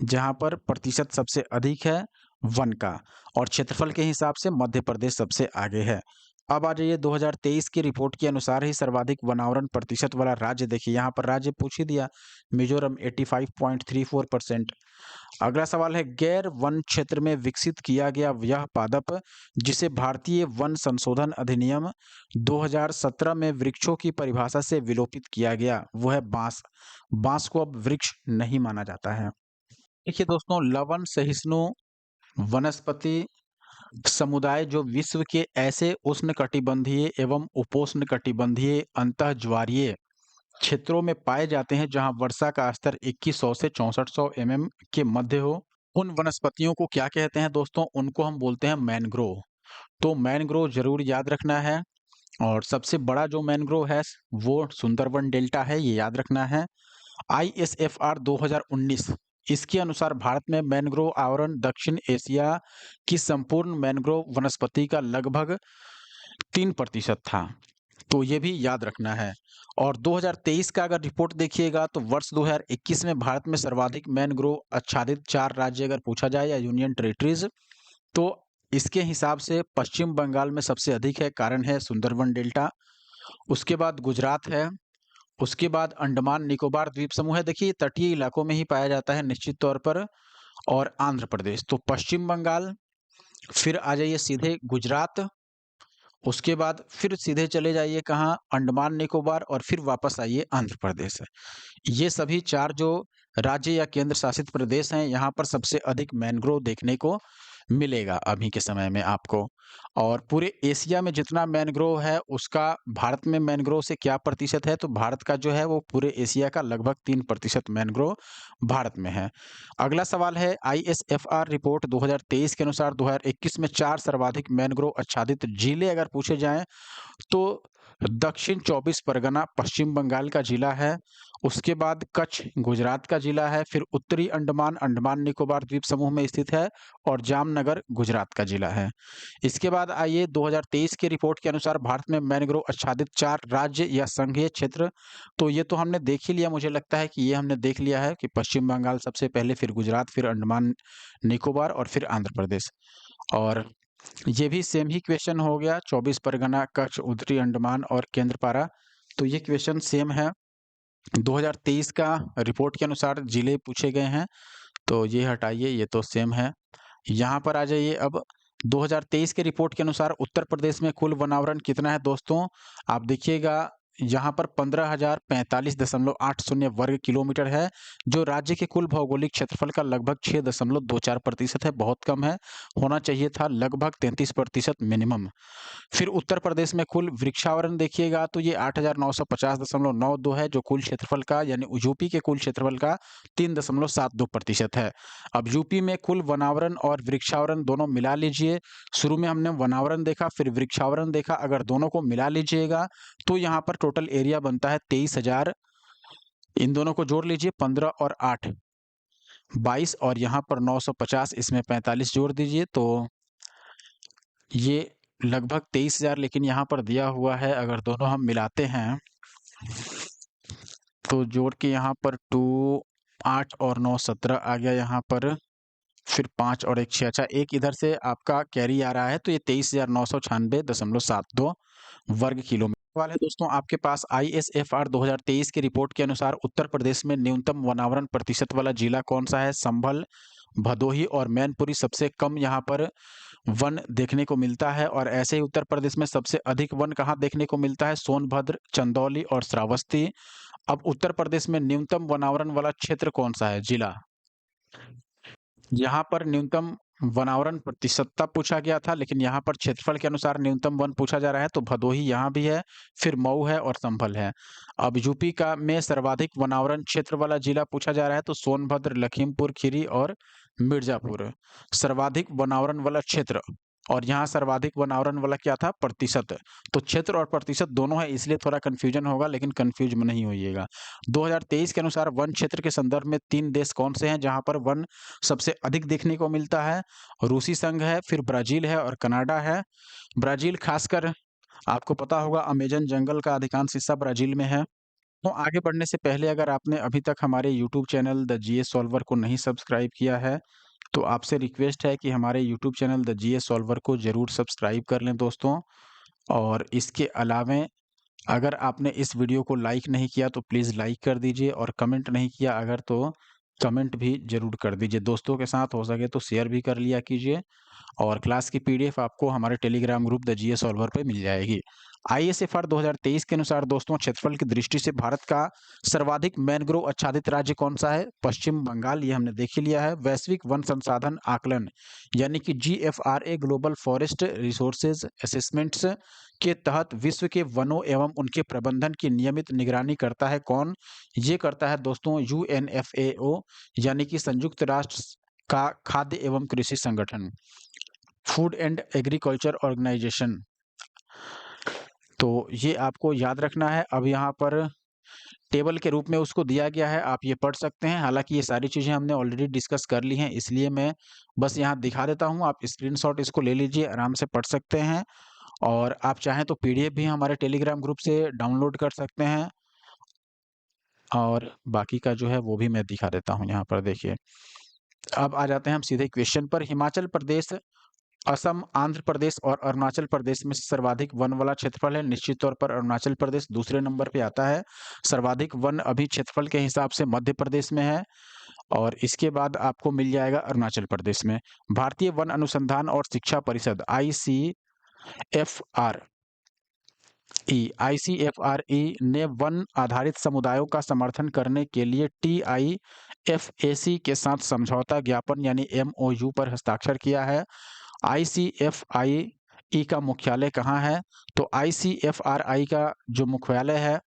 जहाँ पर प्रतिशत सबसे अधिक है वन का, और क्षेत्रफल के हिसाब से मध्य प्रदेश सबसे आगे है। अब आ जाइए 2023 की रिपोर्ट के अनुसार ही सर्वाधिक वनावरण प्रतिशत वाला राज्य देखिए, यहाँ पर राज्य पूछ ही दिया, मिजोरम 85.34%। अगला सवाल है, गैर वन क्षेत्र में विकसित किया गया यह पादप जिसे भारतीय वन संशोधन अधिनियम 2017 में वृक्षों की परिभाषा से विलोपित किया गया, वो है बांस। बांस को अब वृक्ष नहीं माना जाता है। देखिए दोस्तों, लवण सहिष्णु वनस्पति समुदाय जो विश्व के ऐसे उष्णकटिबंधीय एवं उपोष्णकटिबंधीय अंतःज्वारीय क्षेत्रों में पाए जाते हैं जहां वर्षा का स्तर 2100 से 6400 के मध्य हो, उन वनस्पतियों को क्या कहते हैं दोस्तों? उनको हम बोलते हैं मैनग्रोव। तो मैनग्रोव जरूर याद रखना है। और सबसे बड़ा जो मैनग्रोव है वो सुंदरबन डेल्टा है, ये याद रखना है। ISFR 2019 इसके अनुसार भारत में मैनग्रोव आवरण दक्षिण एशिया की संपूर्ण मैनग्रोव वनस्पति का लगभग 3% था, तो ये भी याद रखना है। और 2023 का अगर रिपोर्ट देखिएगा तो वर्ष 2021 में भारत में सर्वाधिक मैनग्रोव आच्छादित 4 राज्य अगर पूछा जाए या यूनियन टेरिटरीज, तो इसके हिसाब से पश्चिम बंगाल में सबसे अधिक है, कारण है सुंदरबन डेल्टा। उसके बाद गुजरात है, उसके बाद अंडमान निकोबार द्वीप समूह है, देखिए तटीय इलाकों में ही पाया जाता है निश्चित तौर पर, और आंध्र प्रदेश। तो पश्चिम बंगाल, फिर आ जाइए सीधे गुजरात, उसके बाद फिर सीधे चले जाइए कहाँ? अंडमान निकोबार, और फिर वापस आइए आंध्र प्रदेश। ये सभी 4 जो राज्य या केंद्र शासित प्रदेश हैं, यहाँ पर सबसे अधिक मैनग्रोव देखने को मिलेगा अभी के समय में आपको। और पूरे एशिया में जितना मैनग्रोव है उसका भारत में मैनग्रोव से क्या प्रतिशत है? तो भारत का जो है वो पूरे एशिया का लगभग 3% मैनग्रोव भारत में है। अगला सवाल है, ISFR रिपोर्ट 2023 के अनुसार 2021 में 4 सर्वाधिक मैनग्रोव आच्छादित जिले अगर पूछे जाएं तो दक्षिण 24 परगना पश्चिम बंगाल का जिला है, उसके बाद कच्छ गुजरात का जिला है, फिर उत्तरी अंडमान अंडमान निकोबार द्वीप समूह में स्थित है, और जामनगर गुजरात का जिला है। इसके बाद आइए 2023 की रिपोर्ट के अनुसार भारत में मैनग्रोव आच्छादित 4 राज्य या संघीय क्षेत्र, तो ये तो हमने देख ही लिया, मुझे लगता है कि ये हमने देख लिया है कि पश्चिम बंगाल सबसे पहले, फिर गुजरात, फिर अंडमान निकोबार, और फिर आंध्र प्रदेश। और ये भी सेम ही क्वेश्चन हो गया, 24 परगना, कच्छ, उत्तरी अंडमान और केंद्रपारा, तो ये क्वेश्चन सेम है। 2023 का रिपोर्ट के अनुसार जिले पूछे गए हैं, तो ये हटाइए, ये तो सेम है। यहाँ पर आ जाइए अब, 2023 के रिपोर्ट के अनुसार उत्तर प्रदेश में कुल वनावरण कितना है दोस्तों? आप देखिएगा यहाँ पर 15,045.80 वर्ग किलोमीटर है, जो राज्य के कुल भौगोलिक क्षेत्रफल का लगभग 6.24% है, बहुत कम है, होना चाहिए था लगभग 33% मिनिमम। फिर उत्तर प्रदेश में कुल वृक्षावरण देखिएगा तो ये 8,950.92 है, जो कुल क्षेत्रफल का यानी यूपी के कुल क्षेत्रफल का 3.72% है। अब यूपी में कुल वनावरण और वृक्षावरण दोनों मिला लीजिए, शुरू में हमने वनावरण देखा फिर वृक्षावरण देखा, अगर दोनों को मिला लीजिएगा तो यहाँ पर टोटल एरिया बनता है 23,000, इन दोनों को जोड़ लीजिए, 15 और 8 22, और यहाँ पर 950, इसमें 45 जोड़ दीजिए, तो ये लगभग 23,000, लेकिन यहाँ पर दिया हुआ है अगर दोनों हम मिलाते हैं तो जोड़ के यहाँ पर 2 8 और 9 17 आ गया यहाँ पर, फिर 5 और 1 6, अच्छा एक इधर से आपका कैरी आ रहा है, तो ये 23,996.72 वर्ग किलोमीटर वाले। दोस्तों आपके पास ISFR 2023 की रिपोर्ट के अनुसार उत्तर प्रदेश में न्यूनतम वनावरण प्रतिशत वाला जिला कौन सा है? संभल, भदोही और मैनपुरी सबसे कम यहाँ पर वन देखने को मिलता है, और ऐसे ही उत्तर प्रदेश में सबसे अधिक वन कहाँ देखने को मिलता है? सोनभद्र, चंदौली और श्रावस्ती। अब उत्तर प्रदेश में न्यूनतम वनावरण वाला क्षेत्र कौन सा है? जिला, यहाँ पर न्यूनतम वनावरण प्रतिशतता पूछा गया था, लेकिन यहाँ पर क्षेत्रफल के अनुसार न्यूनतम वन पूछा जा रहा है, तो भदोही यहाँ भी है, फिर मऊ है और संभल है। अब यूपी का में सर्वाधिक वनावरण क्षेत्र वाला जिला पूछा जा रहा है, तो सोनभद्र, लखीमपुर खीरी और मिर्जापुर सर्वाधिक वनावरण वाला क्षेत्र। और यहाँ सर्वाधिक वनावरण वाला क्या था? प्रतिशत। तो क्षेत्र और प्रतिशत दोनों है, इसलिए थोड़ा कंफ्यूजन होगा, लेकिन कंफ्यूज नहीं होइएगा। 2023 के अनुसार वन क्षेत्र के संदर्भ में 3 देश कौन से हैं जहां पर वन सबसे अधिक देखने को मिलता है? रूसी संघ है, फिर ब्राजील है और कनाडा है। ब्राजील खासकर आपको पता होगा अमेजन जंगल का अधिकांश हिस्सा ब्राजील में है। तो आगे बढ़ने से पहले अगर आपने अभी तक हमारे YouTube channel the GS solver को नहीं सब्सक्राइब किया है, तो आपसे रिक्वेस्ट है कि हमारे YouTube channel the GS solver को ज़रूर सब्सक्राइब कर लें दोस्तों। और इसके अलावे अगर आपने इस वीडियो को लाइक नहीं किया तो प्लीज़ लाइक कर दीजिए, और कमेंट नहीं किया अगर तो कमेंट भी ज़रूर कर दीजिए। दोस्तों के साथ हो सके तो शेयर भी कर लिया कीजिए। और क्लास की पीडीएफ आपको हमारे Telegram group the GS solver पे मिल जाएगी। आईएसएफआर 2023 के अनुसार दोस्तों क्षेत्रफल की दृष्टि से भारत का सर्वाधिक मैंग्रोव आच्छादित राज्य कौन सा है? पश्चिम बंगाल, ये हमने देख ही लिया है। वैश्विक वन संसाधन आकलन यानी कि जीएफआरए ग्लोबल फॉरेस्ट रिसोर्सेज असेसमेंट्स के तहत विश्व के वनों एवं उनके प्रबंधन की नियमित निगरानी करता है कौन? ये करता है दोस्तों यूएनएफएओ यानी कि संयुक्त राष्ट्र का खाद्य एवं कृषि संगठन, फूड एंड एग्रीकल्चर ऑर्गेनाइजेशन। तो ये आपको याद रखना है। अब यहाँ पर टेबल के रूप में उसको दिया गया है, आप ये पढ़ सकते हैं। हालाँकि ये सारी चीज़ें हमने ऑलरेडी डिस्कस कर ली हैं, इसलिए मैं बस यहाँ दिखा देता हूँ। आप स्क्रीनशॉट इसको ले लीजिए, आराम से पढ़ सकते हैं। और आप चाहें तो पीडीएफ भी हमारे टेलीग्राम ग्रुप से डाउनलोड कर सकते हैं। और बाकी का जो है वो भी मैं दिखा देता हूँ, यहाँ पर देखिए। अब आ जाते हैं हम सीधे क्वेश्चन पर। हिमाचल प्रदेश, असम, आंध्र प्रदेश और अरुणाचल प्रदेश में सर्वाधिक वन वाला क्षेत्रफल है। निश्चित तौर पर अरुणाचल प्रदेश दूसरे नंबर पे आता है। सर्वाधिक वन अभी क्षेत्रफल के हिसाब से मध्य प्रदेश में है, और इसके बाद आपको मिल जाएगा अरुणाचल प्रदेश में। भारतीय वन अनुसंधान और शिक्षा परिषद आईसीएफआरई ने वन आधारित समुदायों का समर्थन करने के लिए टीआईएफएसी के साथ समझौता ज्ञापन यानी एमओयू पर हस्ताक्षर किया है। आईसीएफआरई का मुख्यालय कहाँ है? तो आईसीएफआरई का जो मुख्यालय है,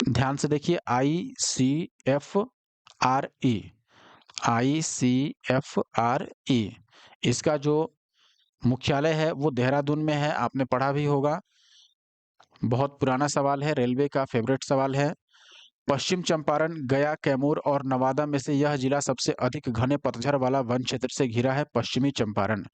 ध्यान से देखिए, आईसीएफआरई इसका जो मुख्यालय है वो देहरादून में है। आपने पढ़ा भी होगा, बहुत पुराना सवाल है, रेलवे का फेवरेट सवाल है। पश्चिम चंपारण, गया, कैमूर और नवादा में से यह जिला सबसे अधिक घने पतझड़ वाला वन क्षेत्र से घिरा है। पश्चिमी चंपारण,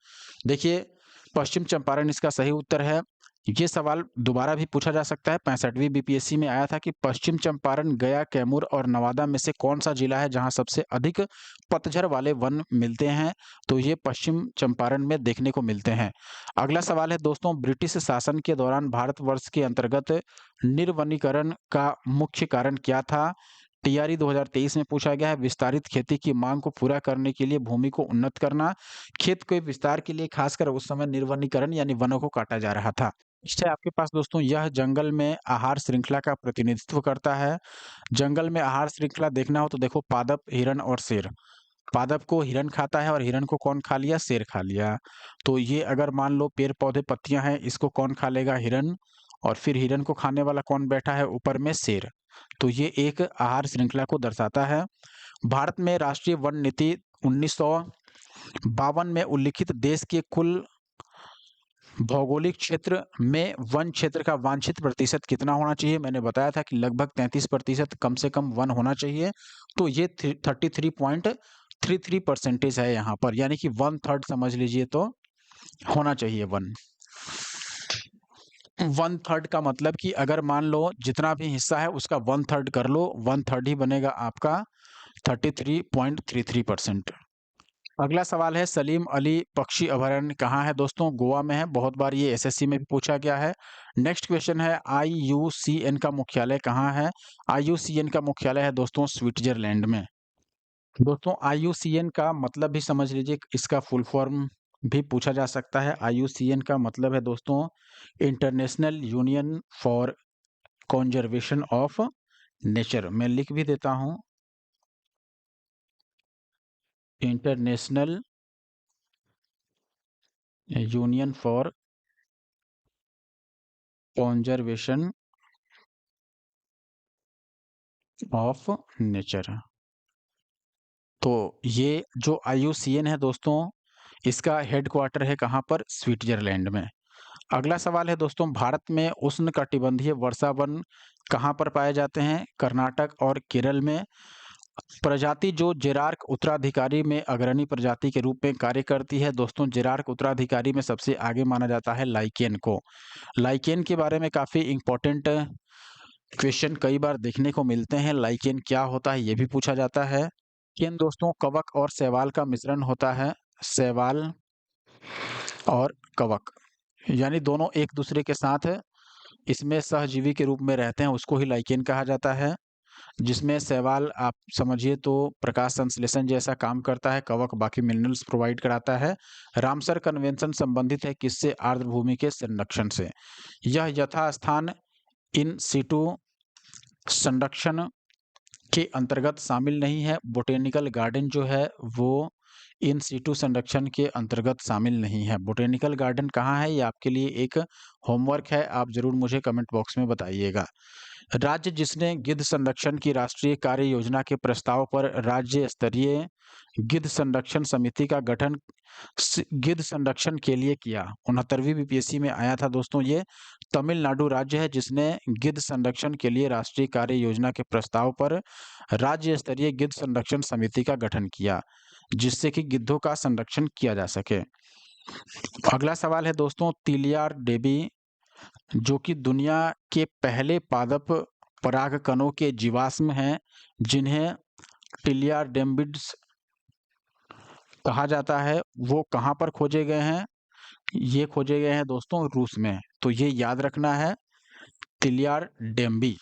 देखिए पश्चिम चंपारण इसका सही उत्तर है। ये सवाल दोबारा भी पूछा जा सकता है, 65वीं बीपीएससी में आया था कि पश्चिम चंपारण, गया, कैमूर और नवादा में से कौन सा जिला है जहां सबसे अधिक पतझड़ वाले वन मिलते हैं? तो ये पश्चिम चंपारण में देखने को मिलते हैं। अगला सवाल है दोस्तों, ब्रिटिश शासन के दौरान भारतवर्ष के अंतर्गत निर्वनीकरण का मुख्य कारण क्या था? टीआरई 2023 में पूछा गया है। विस्तारित खेती की मांग को पूरा करने के लिए भूमि को उन्नत करना, खेत के विस्तार के लिए खासकर उस समय निर्वनीकरण यानी वनों को काटा जा रहा था। नेक्स्ट है आपके पास दोस्तों, यह जंगल में आहार श्रृंखला का प्रतिनिधित्व करता है। जंगल में आहार श्रृंखला देखना हो तो देखो, पादप, हिरण और शेर। पादप को हिरण खाता है और हिरण को कौन खा लिया? शेर खा लिया। तो ये अगर मान लो पेड़ पौधे पत्तियां हैं, इसको कौन खा लेगा? हिरण। और फिर हिरण को खाने वाला कौन बैठा है ऊपर में? शेर। तो ये एक आहार श्रृंखला को दर्शाता है। भारत में राष्ट्रीय वन नीति 1952 में उल्लिखित देश के कुल भौगोलिक क्षेत्र में वन क्षेत्र का वांछित प्रतिशत कितना होना चाहिए? मैंने बताया था कि लगभग 33% कम से कम वन होना चाहिए। तो ये 33.33% है यहाँ पर, यानी कि 1/3 समझ लीजिए तो होना चाहिए वन। 1/3 का मतलब कि अगर मान लो जितना भी हिस्सा है उसका 1/3 कर लो, 1/3 ही बनेगा आपका 33.33%। अगला सवाल है, सलीम अली पक्षी अभयारण्य कहाँ है? दोस्तों गोवा में है, बहुत बार ये एसएससी में भी पूछा गया है। नेक्स्ट क्वेश्चन है, आईयूसीएन का मुख्यालय कहाँ है? आईयूसीएन का मुख्यालय है दोस्तों स्विट्जरलैंड में। दोस्तों आईयूसीएन का मतलब भी समझ लीजिए, इसका फुल फॉर्म भी पूछा जा सकता है। आईयूसीएन का मतलब है दोस्तों international union for conservation of nature. मैं लिख भी देता हूँ, international union for conservation of nature. तो ये जो आईयूसीएन है दोस्तों, इसका हेडक्वार्टर है कहाँ पर? स्विट्जरलैंड में। अगला सवाल है दोस्तों, भारत में उष्णकटिबंधीय वर्षा वन कहाँ पर पाए जाते हैं? कर्नाटक और केरल में। प्रजाति जो जेरार्क उत्तराधिकारी में अग्रणी प्रजाति के रूप में कार्य करती है दोस्तों, जेरार्क उत्तराधिकारी में सबसे आगे माना जाता है लाइकेन को। लाइकेन के बारे में काफी इंपॉर्टेंट क्वेश्चन कई बार देखने को मिलते हैं, लाइकेन क्या होता है ये भी पूछा जाता है। लेकिन दोस्तों कवक और शैवाल का मिश्रण होता है, शैवाल और कवक, यानी दोनों एक दूसरे के साथ इसमें सहजीवी के रूप में रहते हैं, उसको ही लाइकेन कहा जाता है। जिसमें शैवाल आप समझिए तो प्रकाश संश्लेषण जैसा काम करता है, कवक बाकी मिनरल्स प्रोवाइड कराता है। रामसर कन्वेंशन संबंधित है किससे? आर्द्र भूमि के संरक्षण से। यह यथास्थान इन सिटू संरक्षण के अंतर्गत शामिल नहीं है। बोटेनिकल गार्डन जो है वो इन सिटू संरक्षण के अंतर्गत शामिल नहीं है। बोटेनिकल गार्डन कहाँ है, ये आपके लिए एक होमवर्क है, आप जरूर मुझे कमेंट बॉक्स में बताइएगा। राज्य जिसने गिद्ध संरक्षण की राष्ट्रीय कार्य योजना के प्रस्ताव पर राज्य स्तरीय गिद्ध संरक्षण समिति का गठन गिद्ध संरक्षण के लिए किया। 69वीं बीपीएससी में आया था दोस्तों, ये तमिलनाडु राज्य है जिसने गिद्ध संरक्षण के लिए राष्ट्रीय कार्य योजना के प्रस्ताव पर राज्य स्तरीय गिद्ध संरक्षण समिति का गठन किया, जिससे कि गिद्धों का संरक्षण किया जा सके। अगला सवाल है दोस्तों, तिलियार डेबी जो कि दुनिया के पहले पादप परागकणों के जीवाश्म हैं, जिन्हें टिलियार डेम्बिड्स कहा जाता है, वो कहाँ पर खोजे गए हैं? ये खोजे गए हैं दोस्तों रूस में, तो ये याद रखना है, तिलियार डेम्बी।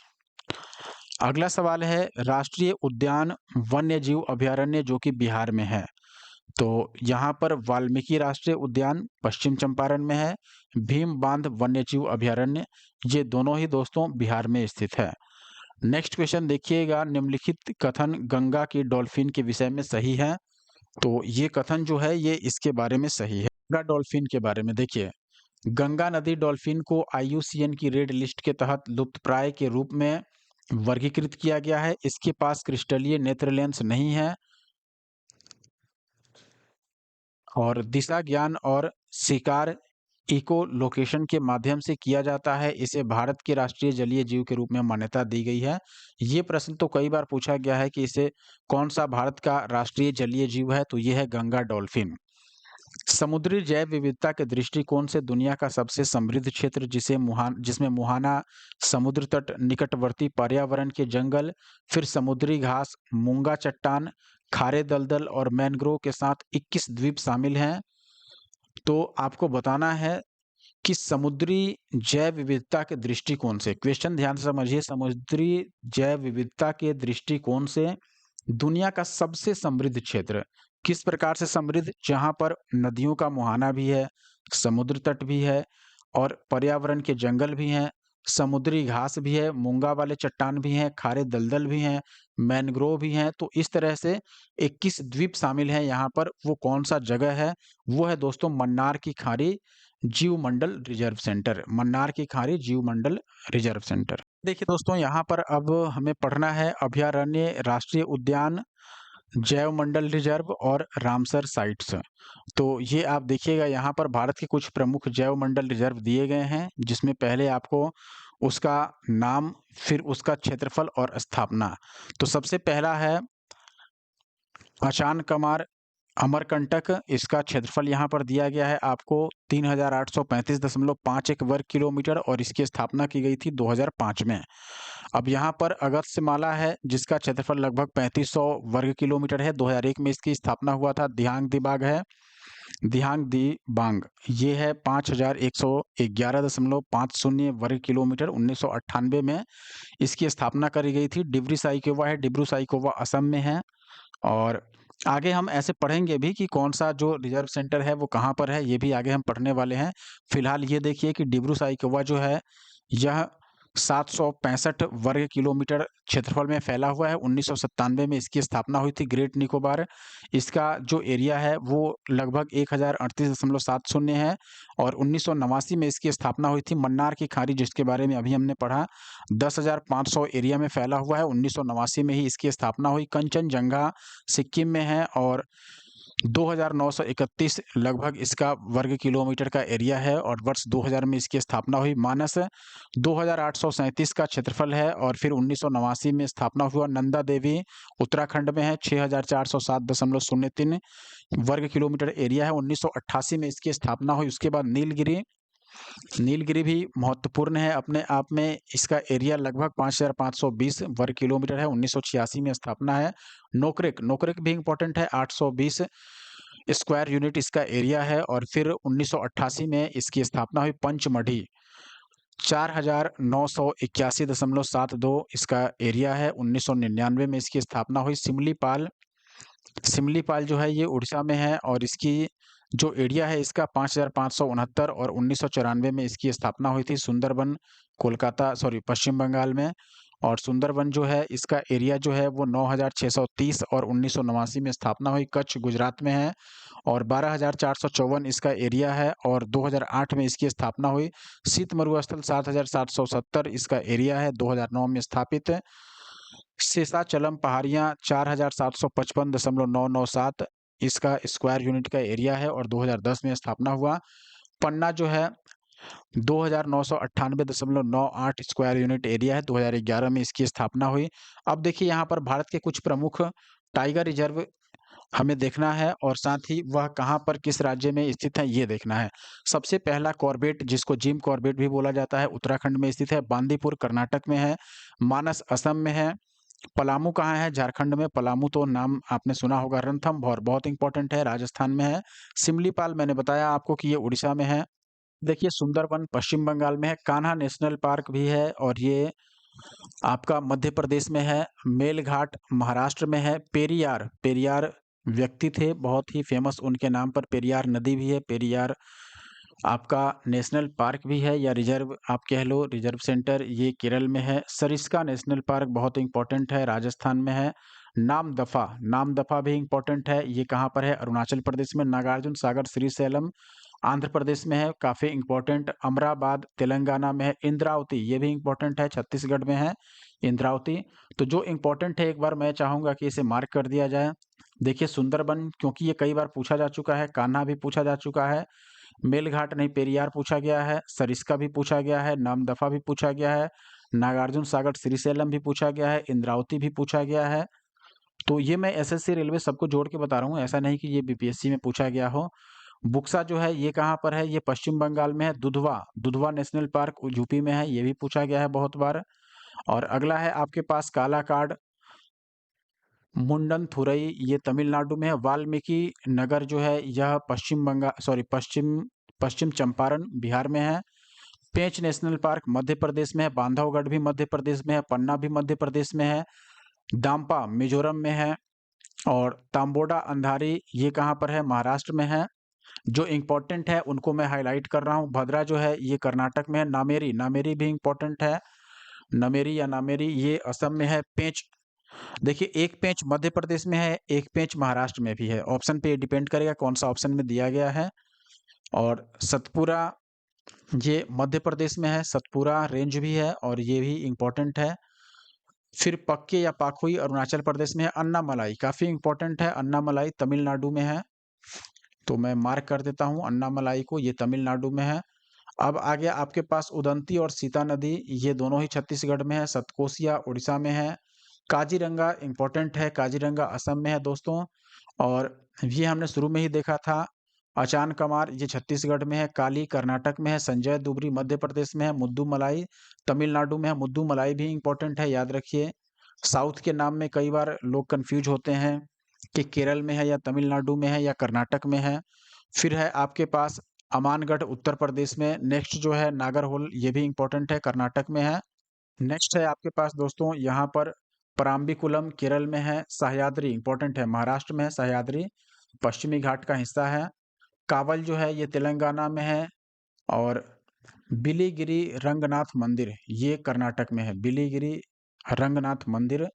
अगला सवाल है, राष्ट्रीय उद्यान वन्यजीव अभयारण्य जो कि बिहार में है, तो यहाँ पर वाल्मीकि राष्ट्रीय उद्यान पश्चिम चंपारण में है, भीम बांध वन्यजीव अभयारण्य, ये दोनों ही दोस्तों बिहार में स्थित है। नेक्स्ट क्वेश्चन देखिएगा, निम्नलिखित कथन गंगा की डॉल्फिन के विषय में सही है? तो ये कथन जो है ये इसके बारे में सही है। गंगा डॉल्फिन के बारे में देखिए, गंगा नदी डॉल्फिन को आईयूसीएन की रेड लिस्ट के तहत लुप्तप्राय के रूप में वर्गीकृत किया गया है। इसके पास क्रिस्टलीय नेत्र लेंस नहीं है और दिशा ज्ञान और शिकार इको लोकेशन के माध्यम से किया जाता है। इसे भारत के राष्ट्रीय जलीय जीव के रूप में मान्यता दी गई है। ये प्रश्न तो कई बार पूछा गया है कि इसे कौन सा भारत का राष्ट्रीय जलीय जीव है, तो ये है गंगा डॉल्फिन। समुद्री जैव विविधता के दृष्टिकोण से दुनिया का सबसे समृद्ध क्षेत्र जिसमें मुहाना, समुद्र तट, निकटवर्ती पर्यावरण के जंगल, फिर समुद्री घास, मूंगा चट्टान, खारे दलदल और मैंग्रोव के साथ 21 द्वीप शामिल हैं। तो आपको बताना है कि समुद्री जैव विविधता के दृष्टिकोण से, क्वेश्चन ध्यान से समझिए, समुद्री जैव विविधता के दृष्टिकोण से दुनिया का सबसे समृद्ध क्षेत्र किस प्रकार से समृद्ध? जहां पर नदियों का मुहाना भी है, समुद्र तट भी है और पर्यावरण के जंगल भी हैं, समुद्री घास भी है, मूंगा वाले चट्टान भी हैं, खारे दलदल भी हैं, मैंग्रोव भी हैं। तो इस तरह से 21 द्वीप शामिल हैं यहाँ पर। वो कौन सा जगह है? वो है दोस्तों मन्नार की खाड़ी जीवमंडल रिजर्व सेंटर, मन्नार की खाड़ी जीवमंडल रिजर्व सेंटर। देखिए दोस्तों, यहाँ पर अब हमें पढ़ना है अभयारण्य, राष्ट्रीय उद्यान, जैव मंडल रिजर्व और रामसर साइट्स। तो ये आप देखिएगा, यहाँ पर भारत के कुछ प्रमुख जैव मंडल रिजर्व दिए गए हैं, जिसमें पहले आपको उसका नाम, फिर उसका क्षेत्रफल और स्थापना। तो सबसे पहला है अचान कमार अमरकंटक, इसका क्षेत्रफल यहाँ पर दिया गया है आपको 3835.51 वर्ग किलोमीटर और इसकी स्थापना की गई थी 2005 में। अब यहाँ पर अगस्त्यमाला है जिसका क्षेत्रफल लगभग 3500 वर्ग किलोमीटर है, 2001 में इसकी स्थापना हुआ था। दिहांग दिबांग है, दिहांग दिबांग ये है 5111.50 वर्ग किलोमीटर, 1998 में इसकी स्थापना करी गई थी। डिब्रू साइखोवा है, डिब्रू साइखोवा असम में है। और आगे हम ऐसे पढ़ेंगे भी कि कौन सा जो रिजर्व सेंटर है वो कहाँ पर है, ये भी आगे हम पढ़ने वाले हैं। फिलहाल ये देखिए कि डिब्रू साइखोवा जो है यह 765 वर्ग किलोमीटर क्षेत्रफल में फैला हुआ है। 1997 में इसकी स्थापना हुई थी। ग्रेट निकोबार, इसका जो एरिया है वो लगभग 1038.70 है और 1989 में इसकी स्थापना हुई थी। मन्नार की खाड़ी जिसके बारे में अभी हमने पढ़ा 10,500 एरिया में फैला हुआ है, 1989 में ही इसकी स्थापना हुई। कंचनजंगा सिक्किम में है और 2931 लगभग इसका वर्ग किलोमीटर का एरिया है और वर्ष 2000 में इसकी स्थापना हुई। मानस 2837 का क्षेत्रफल है और फिर 1989 में स्थापना हुआ। नंदा देवी उत्तराखंड में है, 6407.03 वर्ग किलोमीटर एरिया है, 1988 में इसकी स्थापना हुई। उसके बाद नीलगिरी नीलगिरी भी महत्वपूर्ण है अपने आप में, इसका एरिया लगभग 5520 वर्ग किलोमीटर है, 1986 में स्थापना है। नोकरेक, नोकरेक भी इम्पोर्टेंट है, 820 स्क्वायर यूनिट इसका एरिया है और फिर 1988 में इसकी स्थापना हुई। पंचमढ़ी 4981.72 इसका एरिया है, 1999 में इसकी स्थापना हुई। सिमलीपाल, सिमलीपाल जो है ये उड़ीसा में है और इसकी जो एरिया है इसका 5569 और 1994 में इसकी स्थापना हुई थी। सुंदरबन पश्चिम बंगाल में, और सुंदरबन जो है इसका एरिया जो है वो 9630 और 1989 में स्थापना हुई। कच्छ गुजरात में है और 12454 इसका एरिया है और 2008 में इसकी स्थापना हुई। शीत मरुस्थल 7770 इसका एरिया है, 2009 में स्थापित। शेषाचलम पहाड़ियाँ 4755.997 इसका स्क्वायर यूनिट का एरिया है और 2010 में स्थापना हुआ। पन्ना जो है 2998.98 स्क्वायर यूनिट एरिया है, 2011 में इसकी स्थापना हुई। अब देखिए यहाँ पर भारत के कुछ प्रमुख टाइगर रिजर्व हमें देखना है और साथ ही वह कहाँ पर किस राज्य में स्थित है ये देखना है। सबसे पहला कॉर्बेट, जिसको जिम कॉर्बेट भी बोला जाता है, उत्तराखंड में स्थित है। बांदीपुर कर्नाटक में है। मानस असम में है। पलामू कहाँ है? झारखंड में। पलामू तो नाम आपने सुना होगा। रणथंभौर बहुत इंपॉर्टेंट है, राजस्थान में है। सिमलीपाल मैंने बताया आपको कि ये उड़ीसा में है। देखिए सुंदरबन पश्चिम बंगाल में है। कान्हा नेशनल पार्क भी है और ये आपका मध्य प्रदेश में है। मेलघाट महाराष्ट्र में है। पेरियार, पेरियार व्यक्ति थे बहुत ही फेमस, उनके नाम पर पेरियार नदी भी है। पेरियार आपका नेशनल पार्क भी है या रिजर्व आप कह लो, रिजर्व सेंटर, ये केरल में है। सरिस्का नेशनल पार्क बहुत इंपॉर्टेंट है, राजस्थान में है। नामदफा, नामदफा भी इंपॉर्टेंट है, ये कहाँ पर है? अरुणाचल प्रदेश में। नागार्जुन सागर श्रीशैलम आंध्र प्रदेश में है, काफ़ी इंपॉर्टेंट। अमराबाद तेलंगाना में है। इंद्रावती ये भी इंपॉर्टेंट है, छत्तीसगढ़ में है इंद्रावती। तो जो इंपॉर्टेंट है एक बार मैं चाहूँगा कि इसे मार्क कर दिया जाए। देखिए सुंदरबन, क्योंकि ये कई बार पूछा जा चुका है। कान्हा भी पूछा जा चुका है। मेलघाट नहीं, पेरियार पूछा गया है। सरिस्का भी पूछा गया है। नामदफा भी पूछा गया है। नागार्जुन सागर श्रीशैलम भी पूछा गया है। इंद्रावती भी पूछा गया है। तो ये मैं एसएससी रेलवे सबको जोड़ के बता रहा हूँ, ऐसा नहीं कि ये बीपीएससी में पूछा गया हो। बुक्सा जो है ये कहाँ पर है? ये पश्चिम बंगाल में है। Dudhwa, Dudhwa national park UP में है, ये भी पूछा गया है बहुत बार। और अगला है आपके पास कालाकाड मुंडन थुरई, ये तमिलनाडु में है। वाल्मीकि नगर जो है यह पश्चिम पश्चिम चंपारण बिहार में है। पेंच नेशनल पार्क मध्य प्रदेश में है। बांधवगढ़ भी मध्य प्रदेश में है। पन्ना भी मध्य प्रदेश में है। दाम्पा मिजोरम में है। और तांबोडा अंधारी ये कहाँ पर है? महाराष्ट्र में है। जो इम्पोर्टेंट है उनको मैं हाईलाइट कर रहा हूँ। भद्रा जो है ये कर्नाटक में है। नामेरी, नामेरी भी इम्पोर्टेंट है। नमेरी या नामेरी ये असम में है। पेंच, देखिए एक पेंच मध्य प्रदेश में है, एक पेंच महाराष्ट्र में भी है। ऑप्शन पे डिपेंड करेगा कौन सा ऑप्शन में दिया गया है। और सतपुरा ये मध्य प्रदेश में है। सतपुरा रेंज भी है और ये भी इम्पोर्टेंट है। फिर पक्के या पाखुई अरुणाचल प्रदेश में है। अन्नामलाई काफ़ी इम्पोर्टेंट है। अन्नामलाई तमिलनाडु में है, तो मैं मार्क कर देता हूँ अन्नामलाई को, ये तमिलनाडु में है। अब आ गया आपके पास उदंती और सीता नदी, ये दोनों ही छत्तीसगढ़ में है। सतकोसिया उड़ीसा में है। काजीरंगा इंपॉर्टेंट है, काजीरंगा असम में है दोस्तों। और ये हमने शुरू में ही देखा था। अचान कमार ये छत्तीसगढ़ में है। काली कर्नाटक में है। संजय दुबरी मध्य प्रदेश में है। मुद्दुमलाई तमिलनाडु में है। मुद्दुमलाई भी इंपॉर्टेंट है, याद रखिए। साउथ के नाम में कई बार लोग कंफ्यूज होते हैं कि केरल में है या तमिलनाडु में है या कर्नाटक में है। फिर है आपके पास अमानगढ़ उत्तर प्रदेश में। नेक्स्ट जो है नागरहोल, ये भी इंपॉर्टेंट है, कर्नाटक में है। नेक्स्ट है आपके पास दोस्तों यहाँ पर पराम्बिकुलम केरल में है। सह्याद्री इंपॉर्टेंट है, महाराष्ट्र में है। सह्याद्री पश्चिमी घाट का हिस्सा है। कावल जो है ये तेलंगाना में है। और बिलीगिरी रंगनाथ मंदिर ये कर्नाटक में है। बिलीगिरी रंगनाथ मंदिर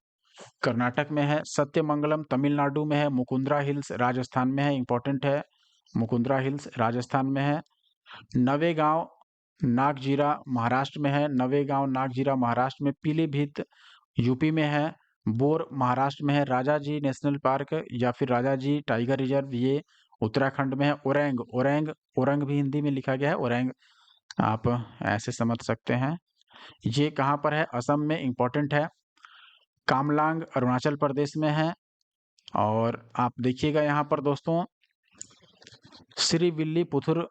कर्नाटक में है। सत्यमंगलम तमिलनाडु में है। मुकुंद्रा हिल्स राजस्थान में है, इंपॉर्टेंट है। मुकुंद्रा हिल्स राजस्थान में है। नवेगांव नागजीरा महाराष्ट्र में है। नवेगांव नागजीरा महाराष्ट्र में। पीलीभीत यूपी में है। बोर महाराष्ट्र में है। राजाजी नेशनल पार्क या फिर राजाजी टाइगर रिजर्व ये उत्तराखंड में है। ओरैंग, ओरैंग, ओरंग भी हिंदी में लिखा गया है, ओरैंग आप ऐसे समझ सकते हैं। ये कहाँ पर है? असम में, इंपॉर्टेंट है। कामलांग अरुणाचल प्रदेश में है। और आप देखिएगा यहाँ पर दोस्तों श्री विल्लीपुथुर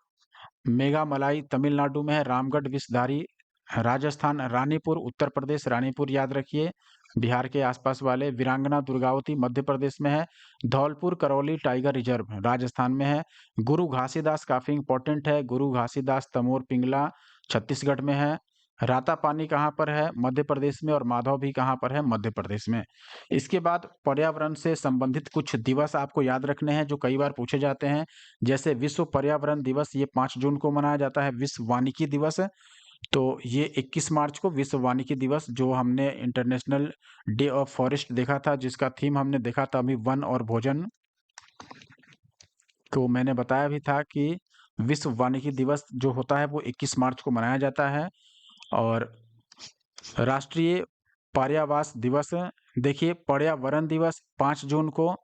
मेघामलाई तमिलनाडु में है, रामगढ़ विषधारी राजस्थान, रानीपुर उत्तर प्रदेश, रानीपुर याद रखिए बिहार के आसपास वाले, वीरांगना दुर्गावती मध्य प्रदेश में है, धौलपुर करौली टाइगर रिजर्व राजस्थान में है, गुरु घासीदास काफी इंपॉर्टेंट है, गुरु घासीदास तमोर पिंगला छत्तीसगढ़ में है, रातापानी कहाँ पर है, मध्य प्रदेश में, और माधव भी कहाँ पर है, मध्य प्रदेश में। इसके बाद पर्यावरण से संबंधित कुछ दिवस आपको याद रखने हैं जो कई बार पूछे जाते हैं, जैसे विश्व पर्यावरण दिवस, ये 5 जून को मनाया जाता है। विश्व वानिकी दिवस, तो ये 21 मार्च को विश्व वानिकी दिवस, जो हमने इंटरनेशनल डे ऑफ फॉरेस्ट देखा था, जिसका थीम हमने देखा था अभी वन और भोजन, तो मैंने बताया भी था कि विश्व वानिकी दिवस जो होता है वो 21 मार्च को मनाया जाता है। और राष्ट्रीय पर्यावास दिवस, देखिए पर्यावरण दिवस 5 जून को,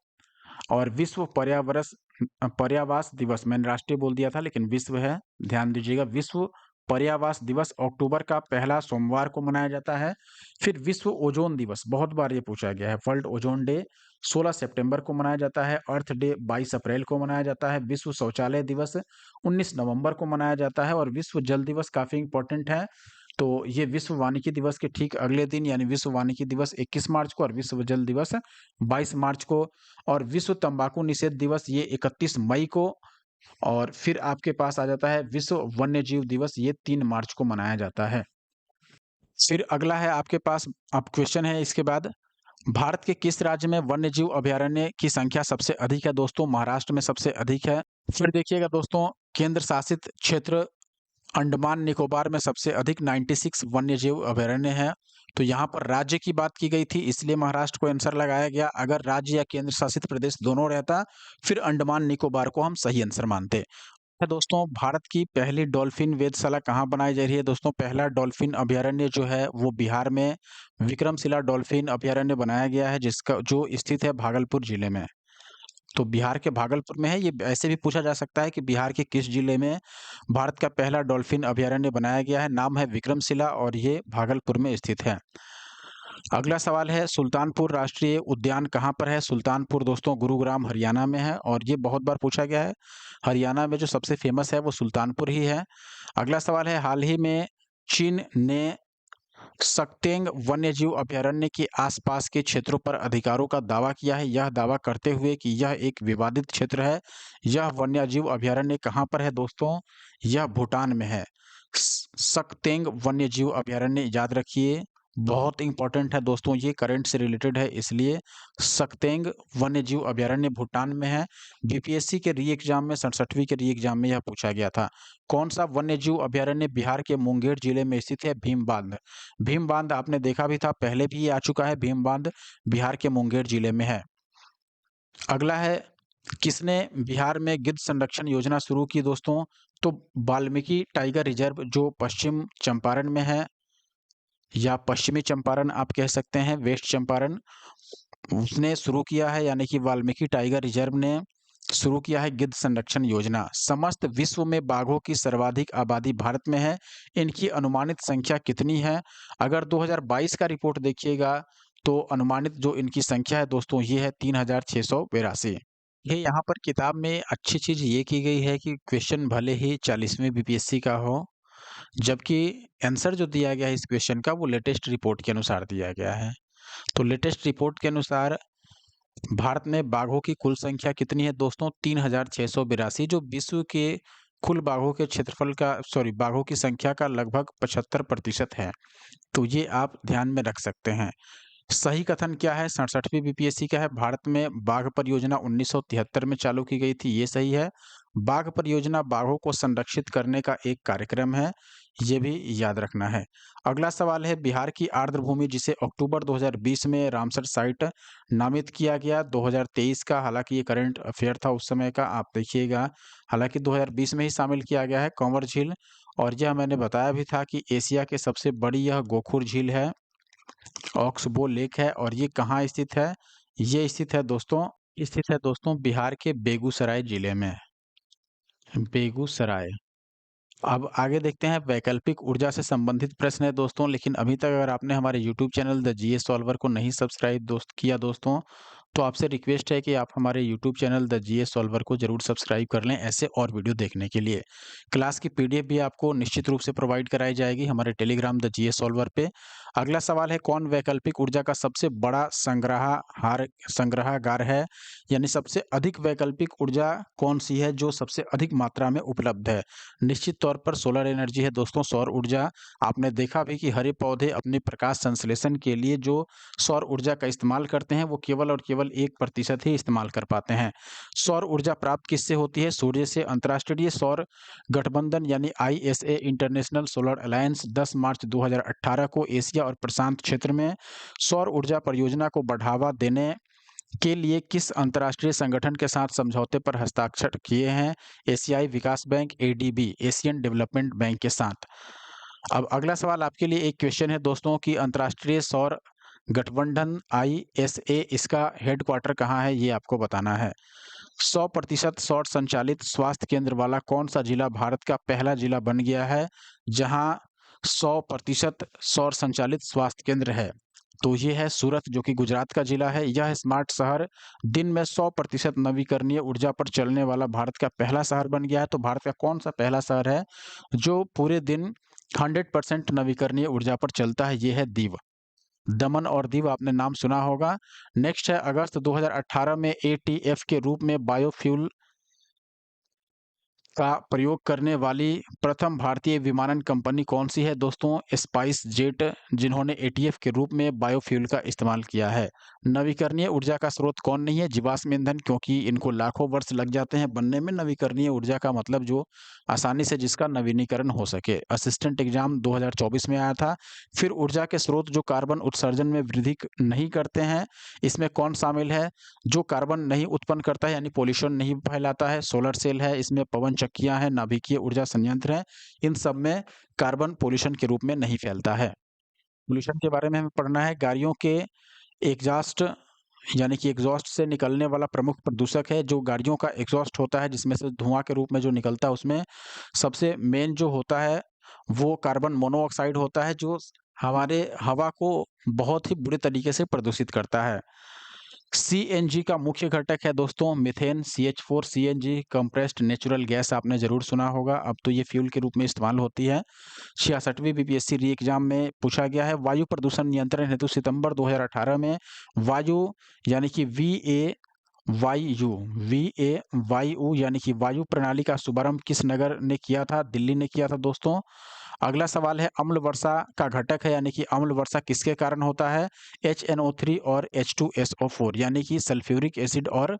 और विश्व पर्यावास दिवस, मैंने राष्ट्रीय बोल दिया था लेकिन विश्व है, ध्यान दीजिएगा, विश्व पर्यावास दिवस अक्टूबर का पहला सोमवार को मनाया जाता है। फिर विश्व ओजोन दिवस, बहुत बार ये पूछा गया है, वर्ल्ड ओजोन डे 16 सितंबर को मनाया जाता है। अर्थ डे 22 अप्रैल को मनाया जाता है। विश्व शौचालय दिवस 19 नवंबर को मनाया जाता है। और विश्व जल दिवस काफी इंपॉर्टेंट है, तो ये विश्व वानिकी दिवस के ठीक अगले दिन यानी विश्व वानिकी दिवस 21 मार्च को, और विश्व जल दिवस 22 मार्च को, और विश्व तंबाकू निषेध दिवस ये 31 मई को, और फिर आपके पास आ जाता है विश्व वन्य जीव दिवस, ये 3 मार्च को मनाया जाता है। फिर अगला है आपके पास, अब क्वेश्चन है इसके बाद, भारत के किस राज्य में वन्य जीव अभयारण्य की संख्या सबसे अधिक है? दोस्तों महाराष्ट्र में सबसे अधिक है। फिर देखिएगा दोस्तों, केंद्र शासित क्षेत्र अंडमान निकोबार में सबसे अधिक 96 वन्य जीव अभयारण्य है। तो यहाँ पर राज्य की बात की गई थी इसलिए महाराष्ट्र को आंसर लगाया गया। अगर राज्य या केंद्र शासित प्रदेश दोनों रहता फिर अंडमान निकोबार को हम सही आंसर मानते। है दोस्तों, भारत की पहली डॉल्फिन वेधशाला कहाँ बनाई जा रही है? दोस्तों पहला डॉल्फिन अभयारण्य जो है वो बिहार में विक्रमशिला डॉल्फिन अभयारण्य बनाया गया है, जिसका जो स्थित है भागलपुर जिले में। तो बिहार के भागलपुर में है। ये ऐसे भी पूछा जा सकता है कि बिहार के किस जिले में भारत का पहला डॉल्फिन अभयारण्य बनाया गया है? नाम है विक्रमशिला और ये भागलपुर में स्थित है। अगला सवाल है, सुल्तानपुर राष्ट्रीय उद्यान कहाँ पर है? सुल्तानपुर दोस्तों गुरुग्राम हरियाणा में है, और ये बहुत बार पूछा गया है। हरियाणा में जो सबसे फेमस है वो सुल्तानपुर ही है। अगला सवाल है, हाल ही में चीन ने सक्तेंग वन्यजीव अभयारण्य के आसपास के क्षेत्रों पर अधिकारों का दावा किया है, यह दावा करते हुए कि यह एक विवादित क्षेत्र है। यह वन्यजीव अभयारण्य कहाँ पर है दोस्तों? यह भूटान में है। सक्तेंग वन्यजीव अभयारण्य याद रखिए, बहुत इंपॉर्टेंट है दोस्तों, ये करंट से रिलेटेड है, इसलिए सक्तेंग वन्यजीव अभयारण्य भूटान में है। बीपीएससी के री एग्जाम में 67वीं के री एग्जाम में यह पूछा गया था। कौन सा वन्यजीव अभयारण्य बिहार के मुंगेर जिले में स्थित है? भीम बांध। भीम बांध आपने देखा भी था, पहले भी ये आ चुका है। भीम बांध बिहार के मुंगेर जिले में है। अगला है, किसने बिहार में गिद्ध संरक्षण योजना शुरू की दोस्तों? तो वाल्मीकि टाइगर रिजर्व जो पश्चिम चंपारण में है, या पश्चिमी चंपारण आप कह सकते हैं, वेस्ट चंपारण, उसने शुरू किया है, यानी कि वाल्मीकि टाइगर रिजर्व ने शुरू किया है गिद्ध संरक्षण योजना। समस्त विश्व में बाघों की सर्वाधिक आबादी भारत में है। इनकी अनुमानित संख्या कितनी है? अगर 2022 का रिपोर्ट देखिएगा तो अनुमानित जो इनकी संख्या है दोस्तों ये है 3682। ये यहाँ पर किताब में अच्छी चीज ये की गई है कि क्वेश्चन भले ही 40वीं बीपीएससी का हो, जबकि आंसर जो दिया गया है इस क्वेश्चन का वो लेटेस्ट रिपोर्ट के अनुसार दिया गया है। तो लेटेस्ट रिपोर्ट के अनुसार भारत में बाघों की कुल संख्या कितनी है दोस्तों? 3682, जो विश्व के कुल बाघों के क्षेत्रफल का, सॉरी, बाघों की संख्या का लगभग 75% है। तो ये आप ध्यान में रख सकते हैं। सही कथन क्या है? 67वीं बीपीएससी का है, भारत में बाघ परियोजना 1973 में चालू की गई थी, ये सही है। बाघ परियोजना बाघों को संरक्षित करने का एक कार्यक्रम है, ये भी याद रखना है। अगला सवाल है, बिहार की आर्द्र भूमि जिसे अक्टूबर 2020 में रामसर साइट नामित किया गया, 2023 का, हालांकि ये करंट अफेयर था उस समय का, आप देखिएगा, हालांकि 2020 में ही शामिल किया गया है, कंवर झील। और यह मैंने बताया भी था कि एशिया के सबसे बड़ी यह गोखुर झील है, ऑक्सबो लेक है। और ये कहाँ स्थित है? ये स्थित है दोस्तों बिहार के बेगूसराय जिले में, बेगूसराय। अब आगे देखते हैं, वैकल्पिक ऊर्जा से संबंधित प्रश्न है दोस्तों, लेकिन अभी तक अगर आपने हमारे YouTube channel the GS solver को नहीं सब्सक्राइब किया दोस्तों, तो आपसे रिक्वेस्ट है कि आप हमारे YouTube channel the GS solver को ज़रूर सब्सक्राइब कर लें ऐसे और वीडियो देखने के लिए। क्लास की पीडीएफ भी आपको निश्चित रूप से प्रोवाइड कराई जाएगी हमारे टेलीग्राम द जीएस सॉल्वर पे। अगला सवाल है, कौन वैकल्पिक ऊर्जा का सबसे बड़ा संग्रहागार है? यानी सबसे अधिक वैकल्पिक ऊर्जा कौन-सी है जो सबसे अधिक मात्रा में उपलब्ध है? निश्चित तौर पर सोलर एनर्जी है दोस्तों, सौर ऊर्जा। आपने देखा भी कि हरे पौधे अपने प्रकाश संश्लेषण के लिए जो सौर ऊर्जा का इस्तेमाल करते हैं, वो केवल और केवल 1% ही इस्तेमाल कर पाते हैं। सौर ऊर्जा प्राप्त किससे होती है? सूर्य से। अंतर्राष्ट्रीय सौर गठबंधन यानी आईएसए इंटरनेशनल सोलर अलायंस 10 मार्च 2018 को एशिया और प्रशांत क्षेत्र में सौर ऊर्जा परियोजना को बढ़ावा देने के लिए किस अंतर्राष्ट्रीय संगठन के साथ समझौते पर हस्ताक्षर किए हैं? एशियाई विकास bank ADB, Asian development bank के साथ। अब अगला सवाल आपके लिए एक क्वेश्चन है दोस्तों कि अंतर्राष्ट्रीय सौर गठबंधन आईएसए, इसका हेडक्वार्टर कहाँ है? ये आपको बताना है। 100% सौर संचालित स्वास्थ्य केंद्र वाला कौन सा जिला भारत का पहला जिला बन गया है जहां 100% सौर संचालित स्वास्थ्य केंद्र है? तो ये है सूरत, जो कि गुजरात का जिला है। यह स्मार्ट शहर दिन में 100% नवीकरणीय ऊर्जा पर चलने वाला भारत का पहला शहर बन गया है। तो भारत का कौन सा पहला शहर है जो पूरे दिन 100% नवीकरणीय ऊर्जा पर चलता है? ये है दीव। दमन और दीव आपने नाम सुना होगा। नेक्स्ट है, अगस्त 2018 में एटीएफ के रूप में बायोफ्यूल का प्रयोग करने वाली प्रथम भारतीय विमानन कंपनी कौन सी है? दोस्तों, स्पाइस जेट, जिन्होंने एटीएफ के रूप में बायोफ्यूल का इस्तेमाल किया है। नवीकरणीय ऊर्जा का स्रोत कौन नहीं है? जीवाश्म ईंधन, क्योंकि इनको लाखों वर्ष लग जाते हैं बनने में। नवीकरणीय ऊर्जा का मतलब जो आसानी से जिसका नवीनीकरण हो सके। असिस्टेंट एग्जाम 2024 में आया था। फिर ऊर्जा के स्रोत जो कार्बन उत्सर्जन में वृद्धि नहीं करते हैं, इसमें कौन शामिल है? जो कार्बन नहीं उत्पन्न करता है यानी पॉल्यूशन नहीं फैलाता है। सोलर सेल है, इसमें पवन चक्कियां हैं, नाभिकीय ऊर्जा संयंत्र हैं। इन सब में कार्बन पॉल्यूशन के रूप में नहीं फैलता है। पॉल्यूशन के बारे में हमें पढ़ना है। गाड़ियों के एग्जॉस्ट यानी कि एग्जॉस्ट से निकलने वाला प्रमुख प्रदूषक है। जो गाड़ियों का एग्जॉस्ट होता है जिसमें से धुआं के रूप में जो निकलता है, उसमें सबसे मेन जो होता है वो कार्बन मोनोऑक्साइड होता है, जो हमारे हवा को बहुत ही बुरे तरीके से प्रदूषित करता है। सीएनजी का मुख्य घटक है दोस्तों methane, CH4 CNG compressed natural gas आपने जरूर सुना होगा। अब तो ये फ्यूल के रूप में इस्तेमाल होती है। 66वीं बीपीएससी री एग्जाम में पूछा गया है। वायु प्रदूषण नियंत्रण हेतु सितंबर 2018 में वायु यानी कि वायु वायु यानी कि वायु प्रणाली का शुभारंभ किस नगर ने किया था? दिल्ली ने किया था दोस्तों। अगला सवाल है, अम्ल वर्षा का घटक है यानी कि अम्ल वर्षा किसके कारण होता है? HNO3 और H2SO4 यानी कि सल्फ्यूरिक एसिड और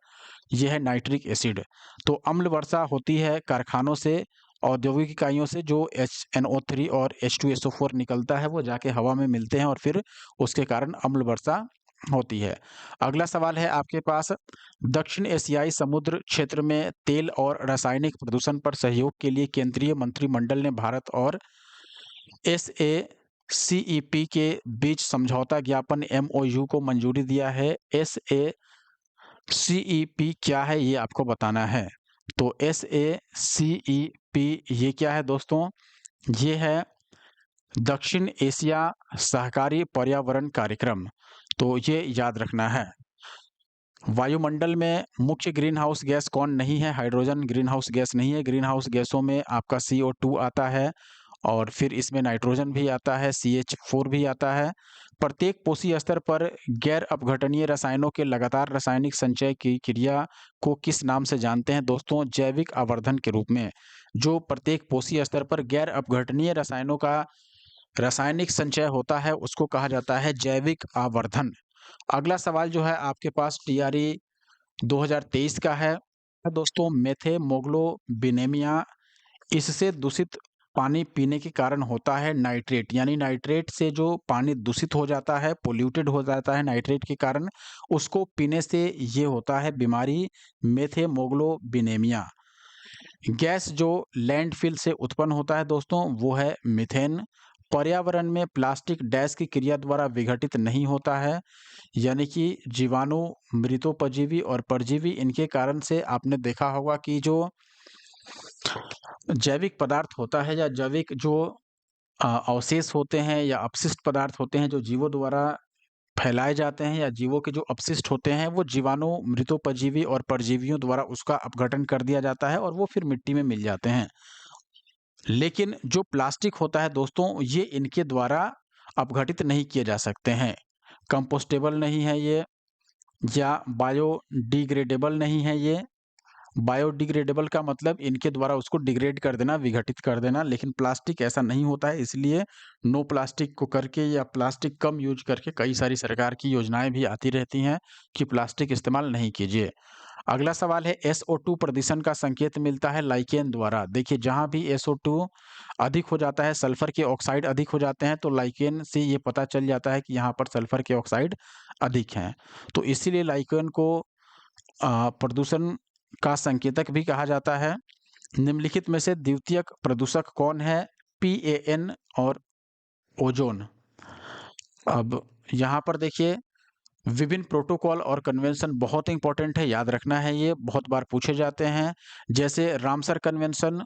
यह है नाइट्रिक एसिड। तो अम्ल वर्षा होती है कारखानों से, औद्योगिक इकाइयों से। जो HNO3 और H2SO4 निकलता है वो जाके हवा में मिलते हैं और फिर उसके कारण अम्ल वर्षा होती है। अगला सवाल है आपके पास, दक्षिण एशियाई समुद्र क्षेत्र में तेल और रासायनिक प्रदूषण पर सहयोग के लिए केंद्रीय मंत्रिमंडल ने भारत और SACEP के बीच समझौता ज्ञापन MOU को मंजूरी दिया है। SACEP क्या है ये आपको बताना है। तो SACEP ये क्या है दोस्तों? ये है दक्षिण एशिया सहकारी पर्यावरण कार्यक्रम। तो ये याद रखना है। वायुमंडल में मुख्य ग्रीन हाउस गैस कौन नहीं है? हाइड्रोजन ग्रीन हाउस गैस नहीं है। ग्रीन हाउस गैसों में आपका CO2 आता है और फिर इसमें नाइट्रोजन भी आता है, CH4 भी आता है। प्रत्येक कोशीय स्तर पर गैर अपघटनीय रसायनों के लगातार रासायनिक संचय की क्रिया को किस नाम से जानते हैं दोस्तों? जैविक आवर्धन के रूप में। जो प्रत्येक कोशीय स्तर पर गैर अपघटनीय रसायनों का रासायनिक संचय होता है उसको कहा जाता है जैविक आवर्धन। अगला सवाल जो है आपके पास TRE 2023 का है दोस्तों, मेथेमोग्लोबिनेमिया। इससे दूषित पानी पीने के कारण होता है नाइट्रेट, यानी नाइट्रेट से जो पानी दूषित हो जाता है, पोल्यूटेड हो जाता है नाइट्रेट के कारण, उसको पीने से ये होता है बीमारी मेथेमोग्लोबिनेमिया। गैस जो लैंडफिल से उत्पन्न होता है दोस्तों वो है मीथेन। पर्यावरण में प्लास्टिक डैश की क्रिया द्वारा विघटित नहीं होता है, यानी कि जीवाणु, मृतोपजीवी और परजीवी, इनके कारण से आपने देखा होगा कि जो जैविक पदार्थ होता है या जैविक जो अवशेष होते हैं या अपशिष्ट पदार्थ होते हैं जो जीवों द्वारा फैलाए जाते हैं या जीवों के जो अपशिष्ट होते हैं वो जीवाणु, मृतोपजीवी और परजीवियों द्वारा उसका अपघटन कर दिया जाता है और वो फिर मिट्टी में मिल जाते हैं। लेकिन जो प्लास्टिक होता है दोस्तों, ये इनके द्वारा अपघटित नहीं किए जा सकते हैं। कंपोस्टेबल नहीं है ये या बायोडिग्रेडेबल नहीं है ये। बायोडिग्रेडेबल का मतलब इनके द्वारा उसको डिग्रेड कर देना, विघटित कर देना, लेकिन प्लास्टिक ऐसा नहीं होता है, इसलिए नो प्लास्टिक को करके या प्लास्टिक कम यूज करके कई सारी सरकार की योजनाएं भी आती रहती हैं कि प्लास्टिक इस्तेमाल नहीं कीजिए। अगला सवाल है SO2 प्रदूषण का संकेत मिलता है लाइकेन द्वारा। देखिए जहां भी SO2 अधिक हो जाता है, सल्फर के ऑक्साइड अधिक हो जाते हैं, तो लाइकेन से ये पता चल जाता है कि यहाँ पर सल्फर के ऑक्साइड अधिक हैं। तो इसीलिए लाइकेन को प्रदूषण का संकेतक भी कहा जाता है। निम्नलिखित में से द्वितीयक प्रदूषक कौन है? PAN और ओजोन। अब यहाँ पर देखिए विभिन्न प्रोटोकॉल और कन्वेंशन बहुत इंपॉर्टेंट है, याद रखना है, ये बहुत बार पूछे जाते हैं। जैसे रामसर कन्वेंशन,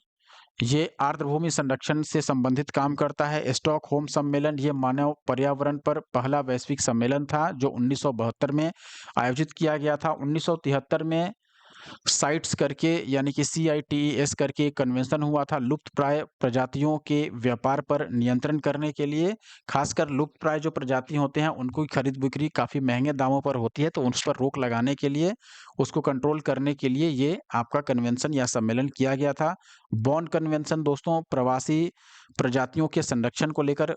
ये आर्द्रभूमि संरक्षण से संबंधित काम करता है। स्टॉकहोम सम्मेलन, ये मानव पर्यावरण पर पहला वैश्विक सम्मेलन था जो 1972 में आयोजित किया गया था। 1973 में साइट्स करके यानी कि CITES करके एक कन्वेंशन हुआ था लुप्तप्राय प्रजातियों के व्यापार पर नियंत्रण करने के लिए। खासकर लुप्तप्राय जो प्रजाति होते हैं उनको खरीद बिक्री काफ़ी महंगे दामों पर होती है, तो उस पर रोक लगाने के लिए, उसको कंट्रोल करने के लिए ये आपका कन्वेंशन या सम्मेलन किया गया था। बॉन कन्वेंशन दोस्तों प्रवासी प्रजातियों के संरक्षण को लेकर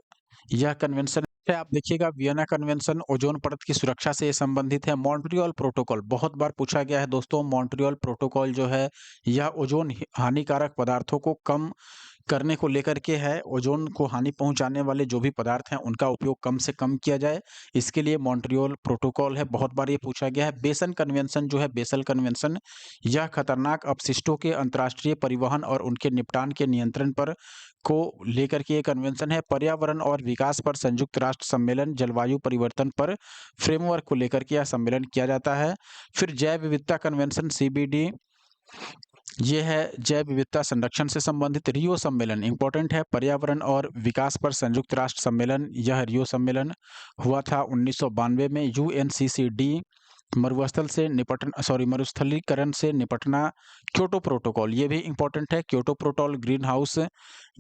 यह कन्वेंशन है। आप देखिएगा वियना कन्वेंशन ओजोन परत की सुरक्षा से संबंधित है। मॉन्ट्रियल प्रोटोकॉल बहुत बार पूछा गया है दोस्तों। मॉन्ट्रियल प्रोटोकॉल जो है यह ओजोन हानिकारक पदार्थों को कम करने को लेकर के है। ओजोन को हानि पहुंचाने वाले जो भी पदार्थ हैं उनका उपयोग कम से कम किया जाए, इसके लिए मॉन्ट्रियल प्रोटोकॉल है। बहुत बार ये पूछा गया है। बेसन कन्वेंशन जो है, बेसल कन्वेंशन, यह खतरनाक अपशिष्टों के अंतर्राष्ट्रीय परिवहन और उनके निपटान के नियंत्रण पर को लेकर के ये कन्वेंशन है। पर्यावरण और विकास पर संयुक्त राष्ट्र सम्मेलन, जलवायु परिवर्तन पर फ्रेमवर्क को लेकर के यह सम्मेलन किया जाता है। फिर जैव विविधता कन्वेंशन CBD, ये है जैव विविधता संरक्षण से संबंधित। रियो सम्मेलन इंपॉर्टेंट है, पर्यावरण और विकास पर संयुक्त राष्ट्र सम्मेलन, यह रियो सम्मेलन हुआ था 1992 में। UNCCD मरुस्थलीकरण से निपटना। क्योटो प्रोटोकॉल ये भी इंपॉर्टेंट है। Kyoto protocol green house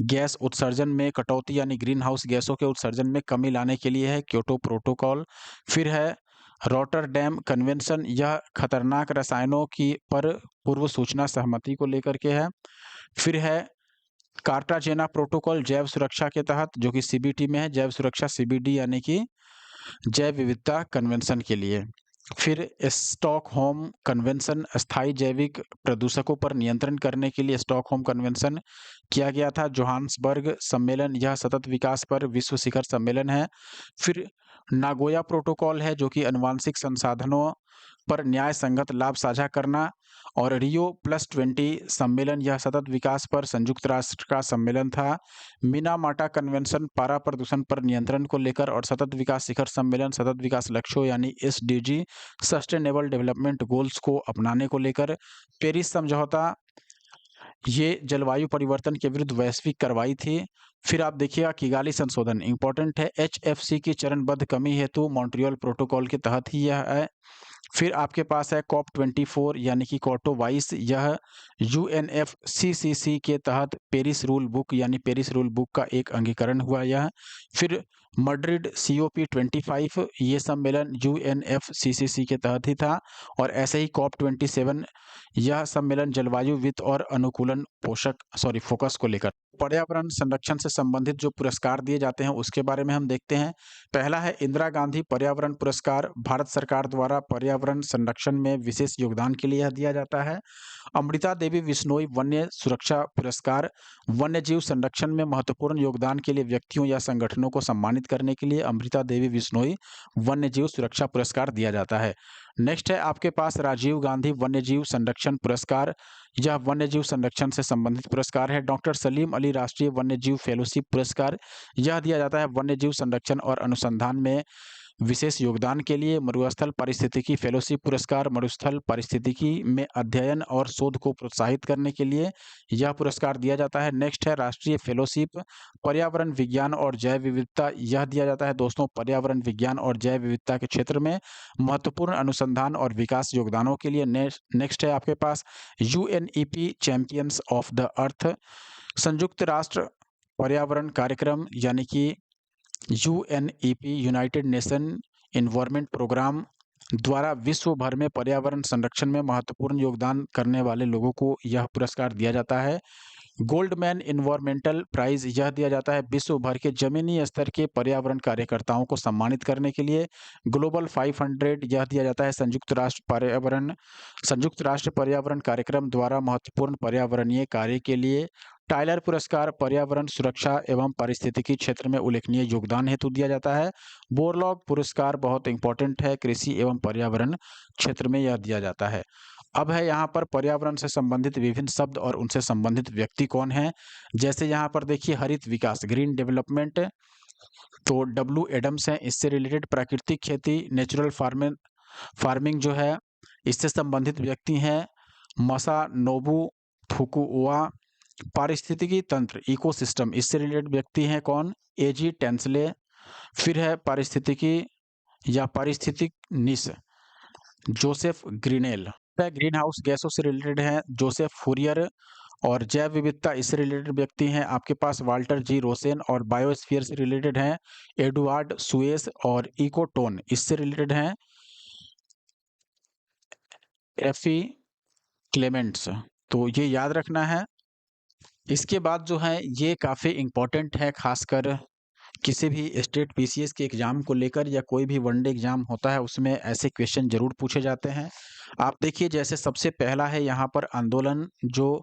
gas उत्सर्जन में कटौती यानी ग्रीन हाउस गैसों के उत्सर्जन में कमी लाने के लिए है क्योटो प्रोटोकॉल। फिर है रॉटरडैम कन्वेंशन, यह खतरनाक रसायनों की पर पूर्व सूचना सहमति को लेकर के है। फिर है कार्टाजेना प्रोटोकॉल जैव सुरक्षा के तहत, जो कि CBT में है, जैव सुरक्षा CBD यानी कि जैव विविधता कन्वेंशन के लिए। फिर स्टॉकहोम कन्वेंशन स्थायी जैविक प्रदूषकों पर नियंत्रण करने के लिए स्टॉकहोम कन्वेंशन किया गया था। जोहान्सबर्ग सम्मेलन, यह सतत विकास पर विश्व शिखर सम्मेलन है। फिर नागोया प्रोटोकॉल है जो कि आनुवांशिक संसाधनों पर न्याय संगत लाभ साझा करना। और Rio+20 सम्मेलन, यह सतत विकास पर संयुक्त राष्ट्र का सम्मेलन था। मिनामाटा कन्वेंशन पारा प्रदूषण पर नियंत्रण को लेकर, और सतत विकास शिखर सम्मेलन सतत विकास लक्ष्यों यानी SDG सस्टेनेबल डेवलपमेंट गोल्स को अपनाने को लेकर। पेरिस समझौता, ये जलवायु परिवर्तन के विरुद्ध वैश्विक कार्रवाई थी। फिर आप देखिएगा किगाली संशोधन इंपॉर्टेंट है, HFC की चरणबद्ध कमी हेतु मॉन्ट्रियल प्रोटोकॉल के तहत ही यह है। फिर आपके पास है COP24 यानी कि कोटो 22, यह UNFCCC के तहत पेरिस रूल बुक यानी पेरिस रूल बुक का एक अंगीकरण हुआ यह। फिर मैड्रिड COP25, ये सम्मेलन UNFCCC के तहत ही था। और ऐसे ही COP27, यह सम्मेलन जलवायु वित्त और अनुकूलन फोकस को लेकर। पर्यावरण संरक्षण से संबंधित जो पुरस्कार दिए जाते हैं उसके बारे में हम देखते हैं। पहला है इंदिरा गांधी पर्यावरण पुरस्कार, भारत सरकार द्वारा पर्यावरण संरक्षण में विशेष योगदान के लिए यह दिया जाता है। अमृता देवी बिश्नोई वन्य सुरक्षा पुरस्कार, वन्य जीव संरक्षण में महत्वपूर्ण योगदान के लिए व्यक्तियों या संगठनों को सम्मानित करने के लिए अमृता देवी बिश्नोई वन्य जीव सुरक्षा पुरस्कार दिया जाता है। नेक्स्ट है आपके पास राजीव गांधी वन्य जीव संरक्षण पुरस्कार, यह वन्य जीव संरक्षण से संबंधित पुरस्कार है। डॉक्टर सलीम अली राष्ट्रीय वन्य जीव फेलोशिप पुरस्कार, यह दिया जाता है वन्य जीव संरक्षण और अनुसंधान में विशेष योगदान के लिए मरुस्थल पारिस्थितिकी फेलोशिप पुरस्कार, मरुस्थल पारिस्थितिकी में अध्ययन और शोध को प्रोत्साहित करने के लिए यह पुरस्कार दिया जाता है। नेक्स्ट है राष्ट्रीय फेलोशिप पर्यावरण विज्ञान और जैव विविधता, यह दिया जाता है दोस्तों पर्यावरण विज्ञान और जैव विविधता के क्षेत्र में महत्वपूर्ण अनुसंधान और विकास योगदानों के लिए। नेक्स्ट है आपके पास UNEP champions of the earth, संयुक्त राष्ट्र पर्यावरण कार्यक्रम यानी कि UNEP United Nation environment programme द्वारा विश्व भर में पर्यावरण संरक्षण में महत्वपूर्ण योगदान करने वाले लोगों को यह पुरस्कार दिया जाता है। गोल्डमैन इन्वायरमेंटल प्राइज यह दिया जाता है विश्व भर के जमीनी स्तर के पर्यावरण कार्यकर्ताओं को सम्मानित करने के लिए। ग्लोबल 500 यह दिया जाता है संयुक्त राष्ट्र पर्यावरण कार्यक्रम द्वारा महत्वपूर्ण पर्यावरणीय कार्य के लिए। टाइलर पुरस्कार पर्यावरण सुरक्षा एवं पारिस्थितिकी क्षेत्र में उल्लेखनीय योगदान हेतु दिया जाता है। बोरलॉग पुरस्कार बहुत इंपॉर्टेंट है, कृषि एवं पर्यावरण क्षेत्र में यह दिया जाता है। अब है यहाँ पर पर्यावरण से संबंधित विभिन्न शब्द और उनसे संबंधित व्यक्ति कौन है। जैसे यहाँ पर देखिए हरित विकास ग्रीन डेवलपमेंट, तो डब्ल्यू एडम्स हैं, इससे रिलेटेड। प्राकृतिक खेती नेचुरल फार्मिंग जो है इससे संबंधित व्यक्ति हैं मसानोबु फुकुओआ। पारिस्थितिकी तंत्र इकोसिस्टम, इससे रिलेटेड व्यक्ति हैं कौन, एजी टेंसले। फिर है पारिस्थितिकी या पारिस्थितिक निश, जोसेफ ग्रीनेल। ग्रीन हाउस गैसों से रिलेटेड हैं जोसेफ फूरियर। और जैव विविधता इससे रिलेटेड व्यक्ति हैं आपके पास वाल्टर जी रोसेन। और बायोस्फीयर से रिलेटेड हैं एडुआर्ड सुएस। और इकोटोन इससे रिलेटेड हैं एफी क्लेमेंट्स। तो ये याद रखना है। इसके बाद जो है ये काफ़ी इम्पोर्टेंट है, खासकर किसी भी स्टेट पीसीएस के एग्जाम को लेकर या कोई भी वनडे एग्जाम होता है उसमें ऐसे क्वेश्चन जरूर पूछे जाते हैं। आप देखिए जैसे सबसे पहला है यहाँ पर आंदोलन जो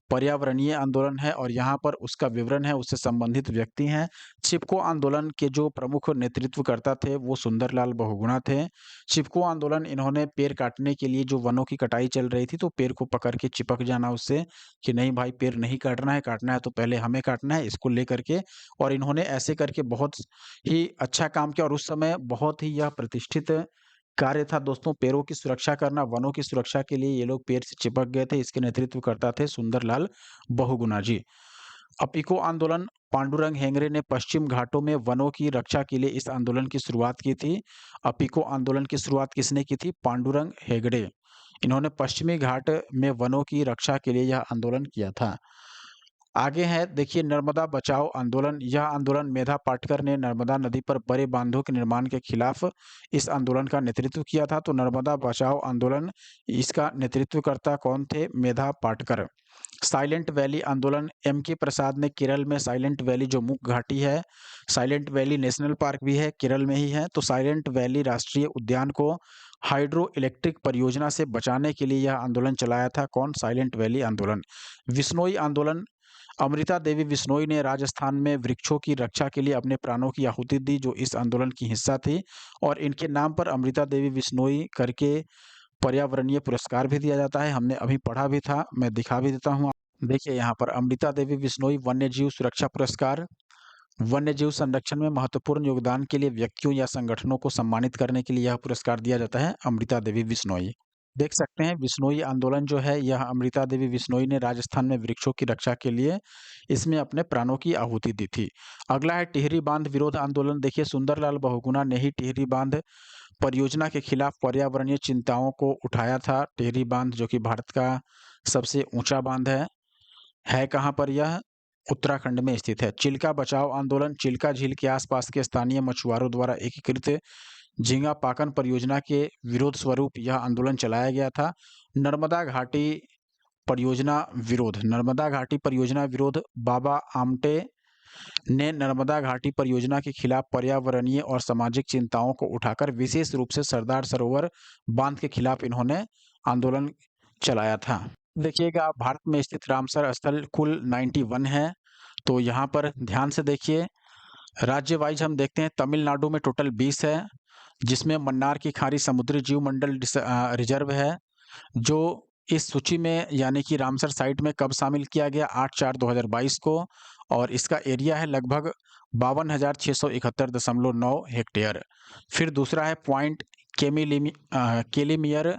पर्यावरणीय आंदोलन है और यहाँ पर उसका विवरण है, उससे संबंधित व्यक्ति हैं। चिपको आंदोलन के जो प्रमुख नेतृत्वकर्ता थे वो सुंदरलाल बहुगुणा थे। चिपको आंदोलन इन्होंने पेड़ काटने के लिए, जो वनों की कटाई चल रही थी तो पेड़ को पकड़ के चिपक जाना उससे कि नहीं भाई पेड़ नहीं काटना है तो पहले हमें काटना है, इसको लेकर के। और इन्होंने ऐसे करके बहुत ही अच्छा काम किया और उस समय बहुत ही यह प्रतिष्ठित कार्य था दोस्तों, पेड़ों की सुरक्षा करना। वनों की सुरक्षा के लिए ये लोग पेड़ से चिपक गए थे। इसके नेतृत्व करता थे सुंदरलाल बहुगुणा जी। अपिको आंदोलन पांडुरंग हेगड़े ने पश्चिम घाटों में वनों की रक्षा के लिए इस आंदोलन की शुरुआत की थी। अपिको आंदोलन की शुरुआत किसने की थी, पांडुरंग हेगड़े। इन्होंने पश्चिमी घाट में वनों की रक्षा के लिए यह आंदोलन किया था। आगे है देखिए नर्मदा बचाओ आंदोलन। यह आंदोलन मेधा पाटकर ने नर्मदा नदी पर बड़े बांधों के निर्माण के खिलाफ इस आंदोलन का नेतृत्व किया था। तो नर्मदा बचाओ आंदोलन, इसका नेतृत्वकर्ता कौन थे, मेधा पाटकर। साइलेंट वैली आंदोलन एम के प्रसाद ने केरल में साइलेंट वैली जो मुख्य घाटी है, साइलेंट वैली नेशनल पार्क भी है केरल में ही है, तो साइलेंट वैली राष्ट्रीय उद्यान को हाइड्रो इलेक्ट्रिक परियोजना से बचाने के लिए यह आंदोलन चलाया था कौन, साइलेंट वैली आंदोलन। विश्नोई आंदोलन अमृता देवी विश्नोई ने राजस्थान में वृक्षों की रक्षा के लिए अपने प्राणों की आहुति दी, जो इस आंदोलन की हिस्सा थी। और इनके नाम पर अमृता देवी विश्नोई करके पर्यावरणीय पुरस्कार भी दिया जाता है, हमने अभी पढ़ा भी था, मैं दिखा भी देता हूँ। देखिए यहाँ पर अमृता देवी विश्नोई वन्य जीव सुरक्षा पुरस्कार, वन्य जीव संरक्षण में महत्वपूर्ण योगदान के लिए व्यक्तियों या संगठनों को सम्मानित करने के लिए यह पुरस्कार दिया जाता है अमृता देवी विश्नोई। देख सकते हैं विश्नोई आंदोलन जो है यह अमृता देवी विश्नोई ने राजस्थान में वृक्षों की रक्षा के लिए इसमें अपने प्राणों की आहुति दी थी। अगला है टिहरी बांध विरोध आंदोलन। देखिए सुंदरलाल बहुगुणा ने ही टिहरी बांध परियोजना के खिलाफ पर्यावरणीय चिंताओं को उठाया था। टिहरी बांध जो कि भारत का सबसे ऊंचा बांध है कहाँ पर, यह उत्तराखंड में स्थित है। चिल्का बचाओ आंदोलन, चिल्का झील के आसपास के स्थानीय मछुआरों द्वारा एकीकृत झींगा पाकन परियोजना के विरोध स्वरूप यह आंदोलन चलाया गया था। नर्मदा घाटी परियोजना विरोध, नर्मदा घाटी परियोजना विरोध बाबा आमटे ने नर्मदा घाटी परियोजना के खिलाफ पर्यावरणीय और सामाजिक चिंताओं को उठाकर विशेष रूप से सरदार सरोवर बांध के खिलाफ इन्होंने आंदोलन चलाया था। देखिएगा भारत में स्थित रामसर स्थल कुल 91 है, तो यहाँ पर ध्यान से देखिए। राज्य वाइज हम देखते हैं तमिलनाडु में टोटल 20 है, जिसमें मन्नार की खाड़ी समुद्री जीव मंडल रिजर्व है, जो इस सूची में यानी कि रामसर साइट में कब शामिल किया गया, 8/4/2022 को। और इसका एरिया है लगभग 52,671.9 हेक्टेयर। फिर दूसरा है पॉइंट केलीमियर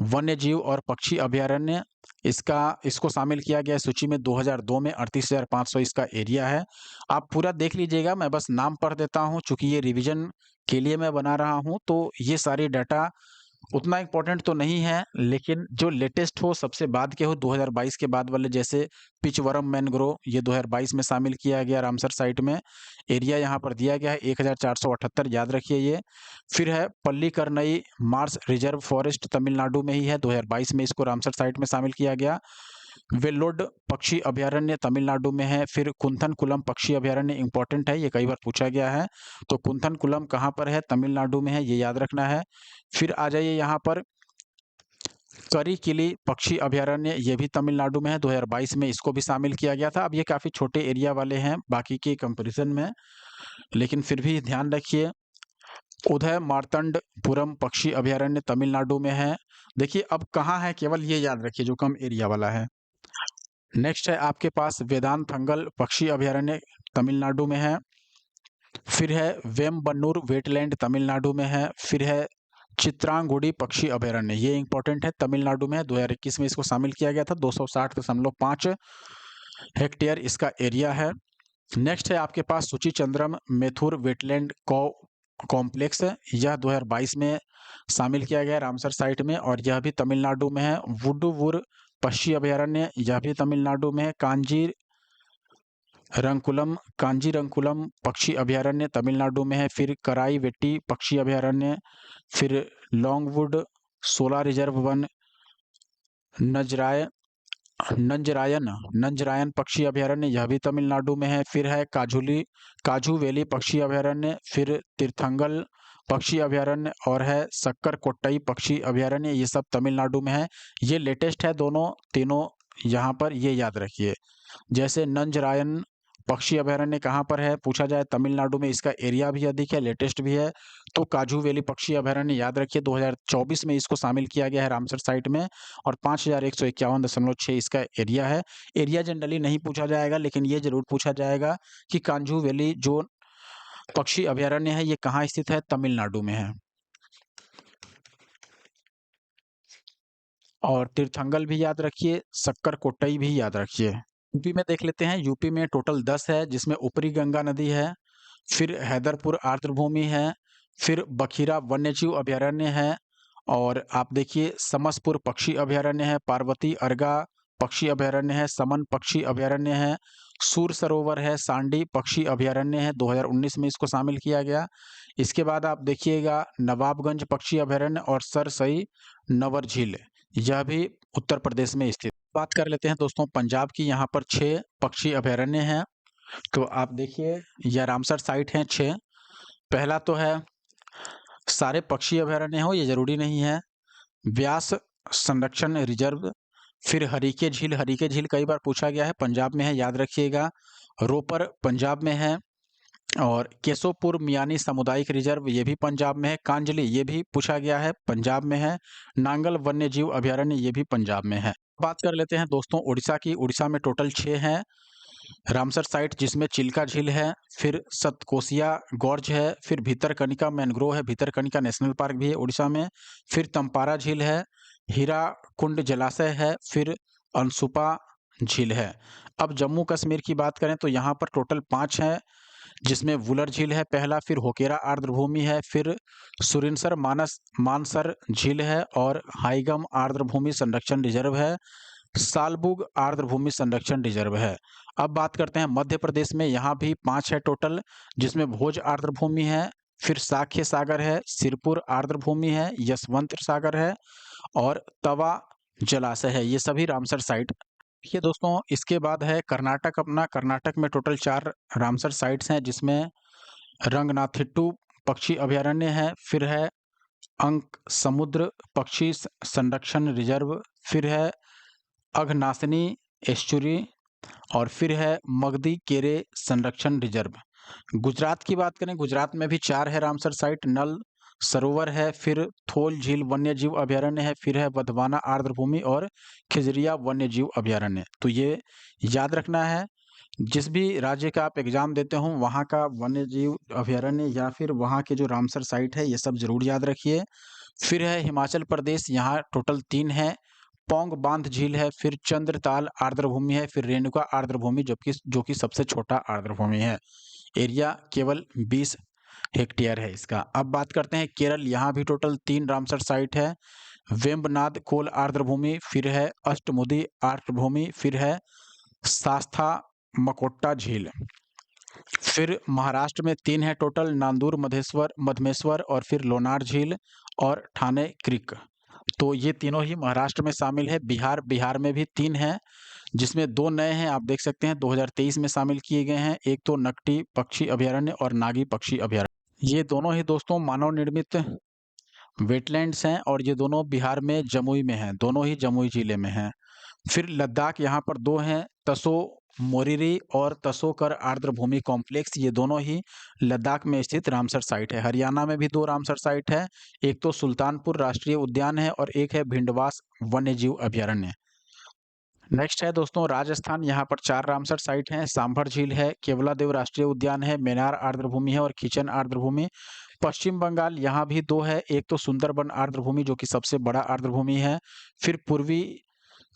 वन्यजीव और पक्षी अभयारण्य। इसको शामिल किया गया है सूची में 2002 में। 38,500 इसका एरिया है। आप पूरा देख लीजिएगा, मैं बस नाम पढ़ देता हूँ चूंकि ये रिवीजन के लिए मैं बना रहा हूँ, तो ये सारी डाटा उतना इम्पोर्टेंट तो नहीं है, लेकिन जो लेटेस्ट हो, सबसे बाद के हो, 2022 के बाद वाले, जैसे पिचवरम मैनग्रोव, ये 2022 में शामिल किया गया रामसर साइट में। एरिया यहाँ पर दिया गया है 1478, याद रखिए ये। फिर है Pallikaranai Mars reserve forest, Tamil Nadu में ही है, 2022 में इसको रामसर साइट में शामिल किया गया। वेल्लोड पक्षी अभयारण्य तमिलनाडु में है। फिर कुंथनकुलम पक्षी अभयारण्य इंपॉर्टेंट है, ये कई बार पूछा गया है। तो कुंथनकुलम कहाँ पर है? तमिलनाडु में है, ये याद रखना है। फिर आ जाइए यहाँ पर करिकिली पक्षी अभयारण्य, ये भी तमिलनाडु में है, 2022 में इसको भी शामिल किया गया था। अब ये काफी छोटे एरिया वाले हैं बाकी के कंपैरिजन में, लेकिन फिर भी ध्यान रखिए। उदय मार्तंडपुरम पक्षी अभयारण्य तमिलनाडु में है। देखिए अब कहाँ है, केवल ये याद रखिए जो कम एरिया वाला है। नेक्स्ट है आपके पास वेदांतंगल पक्षी अभयारण्य तमिलनाडु में है। फिर है वेम्बन्नूर वेटलैंड तमिलनाडु में है। फिर है चित्रांगुडी पक्षी अभयारण्य, ये इंपॉर्टेंट है, तमिलनाडु में है, 2021 में इसको शामिल किया गया था। 260.5 हेक्टेयर इसका एरिया है। नेक्स्ट है आपके पास सुचिचंद्रम मेथुर वेटलैंड कॉम्प्लेक्स, यह 2022 में शामिल किया गया रामसर साइट में, और यह भी तमिलनाडु में है। वुडुवुर पक्षी अभयारण्य, यह भी तमिलनाडु में है। कांजीरंकुलम पक्षी अभयारण्य तमिलनाडु में है। फिर कराईवेट्टी पक्षी अभयारण्य, फिर लॉन्गवुड सोला रिजर्व वन, नंजरायन पक्षी अभयारण्य, यह भी तमिलनाडु में है। फिर है काजू वैली पक्षी अभयारण्य, फिर तीर्थंगल पक्षी अभयारण्य, और है सक्कर कोट्टई पक्षी अभयारण्य, ये सब तमिलनाडु में है। ये लेटेस्ट है दोनों तीनों, यहाँ पर ये याद रखिए। जैसे नंजरायन पक्षी अभयारण्य कहाँ पर है पूछा जाए, तमिलनाडु में, इसका एरिया भी अधिक है, लेटेस्ट भी है। तो काजू वैली पक्षी अभयारण्य याद रखिए, 2024 में इसको शामिल किया गया है रामसर साइट में, और 5151.6 इसका एरिया है। एरिया जनरली नहीं पूछा जाएगा, लेकिन ये जरूर पूछा जाएगा कि कांजू वैली जो पक्षी अभयारण्य है ये कहाँ स्थित है, तमिलनाडु में है। और तीर्थंगल भी याद रखिए, सक्कर कोट्टई भी याद रखिए। यूपी में देख लेते हैं। यूपी में टोटल 10 है, जिसमें ऊपरी गंगा नदी है, फिर हैदरपुर आर्द्रभूमि है, फिर बखीरा वन्यजीव अभयारण्य है, और आप देखिए समसपुर पक्षी अभयारण्य है, पार्वती अर्गा पक्षी अभयारण्य है, समन पक्षी अभयारण्य है, सूर सरोवर है, सांडी पक्षी अभयारण्य है, 2019 में इसको शामिल किया गया। इसके बाद आप देखिएगा नवाबगंज पक्षी अभयारण्य और सरसई नवर झील, यह भी उत्तर प्रदेश में स्थित। बात कर लेते हैं दोस्तों पंजाब की। यहाँ पर 6 पक्षी अभयारण्य हैं, तो आप देखिए यह रामसर साइट है 6। पहला तो है, सारे पक्षी अभयारण्य हो ये जरूरी नहीं है, व्यास संरक्षण रिजर्व। फिर हरीके झील कई बार पूछा गया है, पंजाब में है, याद रखिएगा। रोपर पंजाब में है, और केशोपुर मियानी सामुदायिक रिजर्व, ये भी पंजाब में है। कांजली, ये भी पूछा गया है, पंजाब में है। नांगल वन्यजीव अभयारण्य, ये भी पंजाब में है। बात कर लेते हैं दोस्तों उड़ीसा की। उड़ीसा में टोटल 6 हैं रामसर साइट, जिसमें चिल्का झील है, फिर सतकोसिया गॉर्ज है, फिर भीतरकनिका मैंग्रोव है, भीतरकनिका नेशनल पार्क भी है उड़ीसा में, फिर तंपारा झील है, हीराकुंड जलाशय है, फिर अनसुपा झील है। अब जम्मू कश्मीर की बात करें तो यहाँ पर टोटल 5 हैं, जिसमें वुलर झील है पहला, फिर होकेरा आर्द्रभूमि है, फिर सुरिनसर मानसर झील है, और हाइगम आर्द्रभूमि संरक्षण रिजर्व है, सालबुग आर्द्रभूमि संरक्षण रिजर्व है। अब बात करते हैं मध्य प्रदेश में। यहाँ भी 5 है टोटल, जिसमें भोज आर्द्रभूमि है, फिर साख्य सागर है, सिरपुर आर्द्रभूमि है, यशवंत सागर है, और तवा जलाशय है। ये सभी रामसर साइट। देखिए दोस्तों इसके बाद है कर्नाटक अपना। कर्नाटक में टोटल 4 रामसर साइट्स हैं, जिसमें रंगनाथिट्टू पक्षी अभयारण्य है, फिर है अंक समुद्र पक्षी संरक्षण रिजर्व, फिर है अघनासिनी एस्चुरी, और फिर है मगदी केरे संरक्षण रिजर्व। गुजरात की बात करें, गुजरात में भी 4 है रामसर साइट। नल सरोवर है, फिर थोल झील वन्यजीव अभयारण्य है, फिर है वधवाना आर्द्रभूमि, और खिजरिया वन्यजीव अभयारण्य। तो ये याद रखना है जिस भी राज्य का आप एग्ज़ाम देते हो, वहाँ का वन्य जीव अभयारण्य या फिर वहाँ के जो रामसर साइट है, ये सब ज़रूर याद रखिए। फिर है हिमाचल प्रदेश, यहाँ टोटल 3 है। पौंग बांध झील है, फिर चंद्रताल आर्द्रभूमि है, फिर रेणुका आर्द्रभूमि जो कि सबसे छोटा आर्द्रभूमि है। एरिया केवल 20 हेक्टेयर है इसका। अब बात करते हैं केरल, यहाँ भी टोटल 3 रामसर साइट है। वेम्बनाड कोल आर्द्रभूमि, फिर है अष्टमुदी आर्द्रभूमि, फिर है शास्ता मकोट्टा झील। फिर महाराष्ट्र में 3 है टोटल, नांदूर मधमेश्वर और फिर लोनार झील और ठाणे क्रीक। तो ये तीनों ही महाराष्ट्र में शामिल है। बिहार में भी 3 हैं, जिसमें 2 नए हैं, आप देख सकते हैं 2023 में शामिल किए गए हैं। एक तो नकटी पक्षी अभयारण्य और नागी पक्षी अभयारण्य। ये दोनों ही दोस्तों मानव निर्मित वेटलैंड्स हैं और ये दोनों बिहार में जमुई में हैं, दोनों ही जमुई जिले में हैं। फिर लद्दाख, यहाँ पर 2 हैं, तसो मोरिरी और तसोकर आर्द्रभूमि कॉम्प्लेक्स, ये दोनों ही लद्दाख में स्थित रामसर साइट है। हरियाणा में भी 2 रामसर साइट है, एक तो सुल्तानपुर राष्ट्रीय उद्यान है और एक है भिंडवास वन्यजीव अभयारण्य। नेक्स्ट है दोस्तों राजस्थान, यहाँ पर 4 रामसर साइट हैं, सांभर झील है, केवलादेव राष्ट्रीय उद्यान है, मेनार आर्द्रभूमि है और खिचन आर्द्रभूमि। पश्चिम बंगाल, यहाँ भी 2 है, एक तो सुंदरबन आर्द्रभूमि जो कि सबसे बड़ा आर्द्रभूमि है, फिर पूर्वी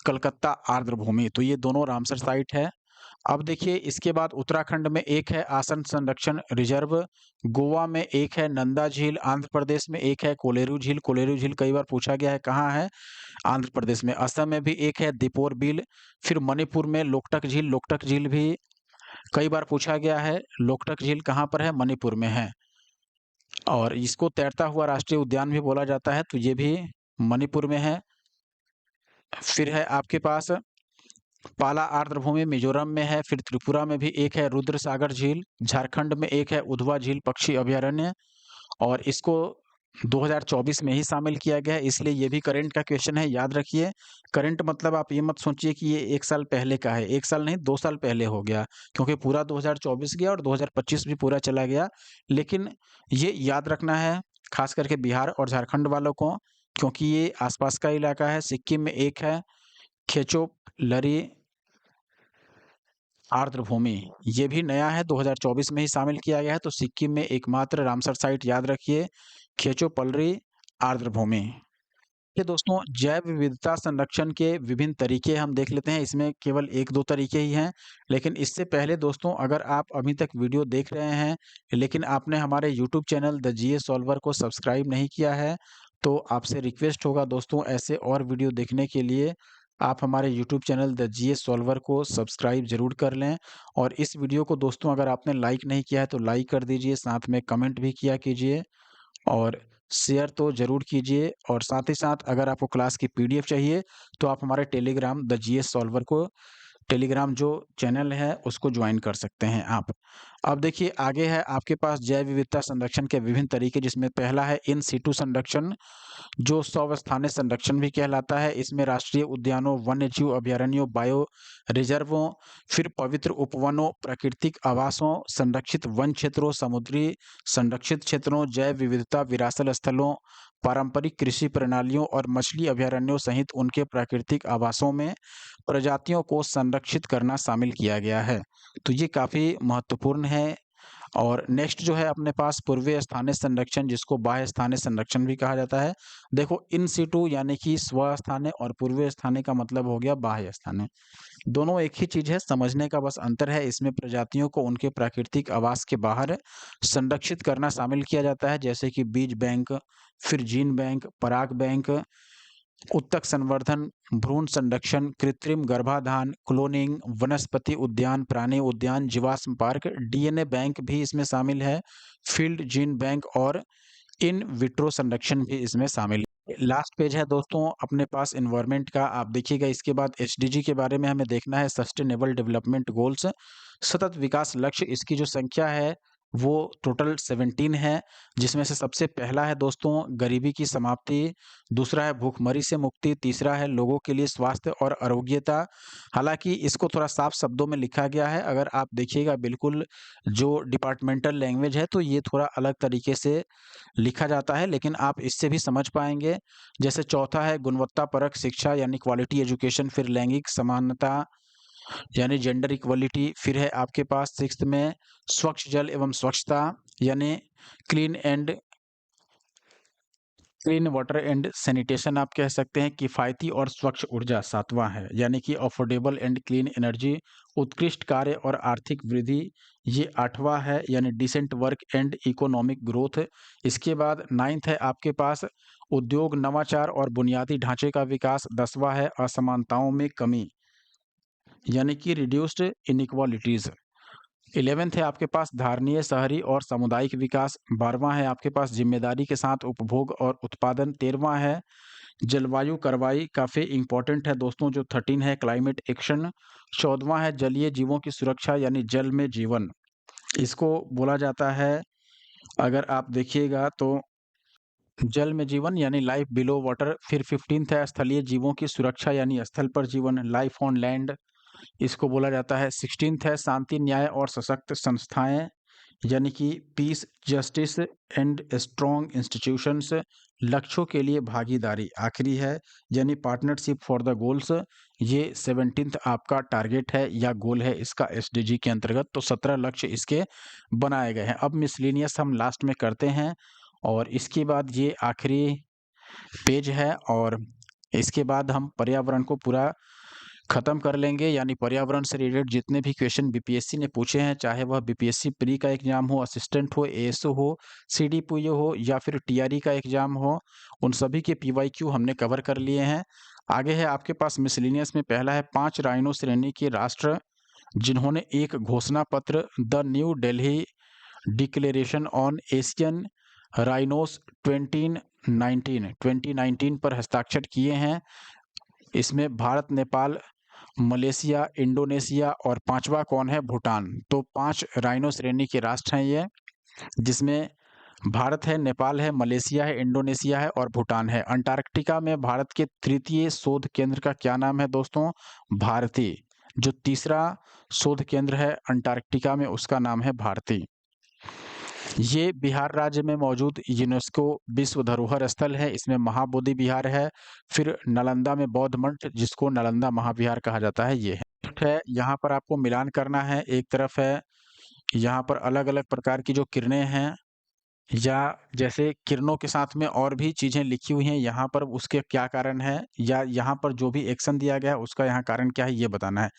कलकत्ता आर्द्रभूमि, तो ये दोनों रामसर साइट है। अब देखिए इसके बाद उत्तराखंड में एक है आसन संरक्षण रिजर्व, गोवा में एक है नंदा झील, आंध्र प्रदेश में एक है कोलेरू झील कई बार पूछा गया है कहाँ है, आंध्र प्रदेश में। असम में भी एक है दीपोर बिल, फिर मणिपुर में लोकटक झील भी कई बार पूछा गया है, लोकटक झील कहाँ पर है, मणिपुर में है। और इसको तैरता हुआ राष्ट्रीय उद्यान भी बोला जाता है, तो ये भी मणिपुर में है। फिर है आपके पास पाला आर्द्रभूमि मिजोरम में है, फिर त्रिपुरा में भी एक है रुद्रसागर झील, झारखंड में एक है उधवा झील पक्षी अभयारण्य और इसको 2024 में ही शामिल किया गया है, इसलिए ये भी करंट का क्वेश्चन है, याद रखिए। करंट मतलब आप ये मत सोचिए कि ये 1 साल पहले का है, 1 साल नहीं 2 साल पहले हो गया, क्योंकि पूरा 2024 गया और 2025 भी पूरा चला गया। लेकिन ये याद रखना है खास करके बिहार और झारखंड वालों को, क्योंकि ये आसपास का इलाका है। सिक्किम में एक है खेचोपलरी आर्द्रभूमि, ये भी नया है, 2024 में ही शामिल किया गया है, तो सिक्किम में एकमात्र रामसर साइट याद रखिए खेचोपलरी आर्द्रभूमि। ये दोस्तों जैव विविधता संरक्षण के विभिन्न तरीके हम देख लेते हैं, इसमें केवल 1-2 तरीके ही हैं। लेकिन इससे पहले दोस्तों अगर आप अभी तक वीडियो देख रहे हैं, लेकिन आपने हमारे YouTube channel the GS solver को सब्सक्राइब नहीं किया है, तो आपसे रिक्वेस्ट होगा दोस्तों ऐसे और वीडियो देखने के लिए आप हमारे YouTube channel the GS solver को सब्सक्राइब ज़रूर कर लें। और इस वीडियो को दोस्तों अगर आपने लाइक नहीं किया है तो लाइक कर दीजिए, साथ में कमेंट भी किया कीजिए और शेयर तो ज़रूर कीजिए। और साथ ही साथ अगर आपको क्लास की पीडीएफ चाहिए तो आप हमारे टेलीग्राम द जीएस सॉल्वर को टेलीग्राम जो चैनल है उसको ज्वाइन कर सकते हैं आप। अब देखिए आगे है आपके पास जैव विविधता संरक्षण के विभिन्न तरीके, जिसमें पहला है इन सीटू संरक्षण जो स्वस्थानीय संरक्षण भी कहलाता है। इसमें राष्ट्रीय उद्यानों, वन्यजीव अभयारण्यों, बायो रिजर्वों, फिर पवित्र उपवनों, प्राकृतिक आवासों, संरक्षित वन क्षेत्रों, समुद्री संरक्षित क्षेत्रों, जैव विविधता विरासत स्थलों, पारंपरिक कृषि प्रणालियों और मछली अभयारण्यों सहित उनके प्राकृतिक आवासों में प्रजातियों को संरक्षित करना शामिल किया गया है। तो ये काफ़ी महत्वपूर्ण है। और नेक्स्ट जो है अपने पास पूर्वीय स्थानीय संरक्षण, जिसको बाह्य स्थानीय संरक्षण भी कहा जाता है। देखो इन सिटू यानी कि स्वस्थानीय और पूर्वीय स्थानीय का मतलब हो गया बाह्य स्थानीय, दोनों एक ही चीज है, समझने का बस अंतर है। इसमें प्रजातियों को उनके प्राकृतिक आवास के बाहर संरक्षित करना शामिल किया जाता है, जैसे कि बीज बैंक, फिर जीन बैंक, पराग बैंक, उत्तक संवर्धन, भ्रूण संरक्षण, कृत्रिम गर्भाधान, क्लोनिंग, वनस्पति उद्यान, प्राणी उद्यान, जीवाश्म पार्क, डीएनए बैंक भी इसमें शामिल है, फील्ड जीन बैंक और इन विट्रो संरक्षण भी इसमें शामिल है। लास्ट पेज है दोस्तों अपने पास एनवायरनमेंट का, आप देखिएगा। इसके बाद एसडीजी के बारे में हमें देखना है, सस्टेनेबल डेवलपमेंट गोल्स, सतत विकास लक्ष्य। इसकी जो संख्या है वो टोटल 17 है, जिसमें से सबसे पहला है दोस्तों गरीबी की समाप्ति, दूसरा है भूखमरी से मुक्ति, तीसरा है लोगों के लिए स्वास्थ्य और आरोग्यता। हालांकि इसको थोड़ा साफ शब्दों में लिखा गया है, अगर आप देखिएगा बिल्कुल जो डिपार्टमेंटल लैंग्वेज है तो ये थोड़ा अलग तरीके से लिखा जाता है, लेकिन आप इससे भी समझ पाएंगे। जैसे चौथा है गुणवत्ता परक शिक्षा यानी क्वालिटी एजुकेशन, फिर लैंगिक समानता, यानी जेंडर इक्वलिटी। फिर है आपके पास सिक्स्थ में स्वच्छ जल एवं स्वच्छता, यानी clean and clean water and sanitation आप कह सकते हैं। किफ़ायती और स्वच्छ ऊर्जा सातवां है, यानी कि अफोर्डेबल एंड क्लीन एनर्जी। उत्कृष्ट कार्य और आर्थिक वृद्धि ये आठवां है, यानी decent work and economic growth. इसके बाद नाइन्थ है आपके पास उद्योग नवाचार और बुनियादी ढांचे का विकास। दसवां है असमानताओं में कमी, यानी कि रिड्यूस्ड इनइक्वालिटीज। 11th है आपके पास धारणीय शहरी और सामुदायिक विकास। 12वां है आपके पास जिम्मेदारी के साथ उपभोग और उत्पादन। 13वां है जलवायु कार्रवाई, काफ़ी इंपॉर्टेंट है दोस्तों, जो 13 है क्लाइमेट एक्शन। 14वां है जलीय जीवों की सुरक्षा, यानी जल में जीवन। इसको बोला जाता है, अगर आप देखिएगा तो जल में जीवन यानी लाइफ बिलो वाटर। फिर 15th है स्थलीय जीवों की सुरक्षा, यानी स्थल पर जीवन, लाइफ ऑन लैंड, इसको बोला जाता है। 16th है शांति न्याय और सशक्त संस्थाएं, यानी कि piece justice and strong institutions. लक्ष्यों के लिए भागीदारी आखिरी है, यानी पार्टनरशिप फॉर द गोल्स। ये 17th आपका टारगेट है या गोल है इसका एसडीजी के अंतर्गत। तो 17 लक्ष्य इसके बनाए गए हैं। अब मिसलेनियस हम लास्ट में करते हैं और इसके बाद ये आखिरी पेज है और इसके बाद हम पर्यावरण को पूरा खत्म कर लेंगे। यानी पर्यावरण से रिलेटेड जितने भी क्वेश्चन बीपीएससी ने पूछे हैं, चाहे वह बीपीएससी प्री का एग्जाम हो, असिस्टेंट हो, एएसओ हो, सीडीपीओ हो या फिर टीआरई का एग्जाम हो, उन सभी के पीवाईक्यू हमने कवर कर लिए हैं। आगे है आपके पास मिसलेनियस में पहला है 5 राइनो श्रेणी के राष्ट्र जिन्होंने एक घोषणा पत्र the new Delhi declaration on Asian rhinos 2019 पर हस्ताक्षर किए हैं। इसमें भारत, नेपाल, मलेशिया, इंडोनेशिया और पांचवा कौन है? भूटान। तो 5 राइनो श्रेणी के राष्ट्र हैं ये, जिसमें भारत है, नेपाल है, मलेशिया है, इंडोनेशिया है और भूटान है। अंटार्कटिका में भारत के तृतीय शोध केंद्र का क्या नाम है दोस्तों? भारती। जो तीसरा शोध केंद्र है अंटार्कटिका में उसका नाम है भारती। ये बिहार राज्य में मौजूद यूनेस्को विश्व धरोहर स्थल है। इसमें महाबोधि विहार है, फिर नालंदा में बौद्ध मठ जिसको नालंदा महाविहार कहा जाता है, ये है। यहाँ पर आपको मिलान करना है। एक तरफ है यहाँ पर अलग-अलग प्रकार की जो किरणें हैं, या जैसे किरणों के साथ में और भी चीज़ें लिखी हुई हैं, यहाँ पर उसके क्या कारण है, या यहाँ पर जो भी एक्शन दिया गया है उसका यहाँ कारण क्या है ये बताना है।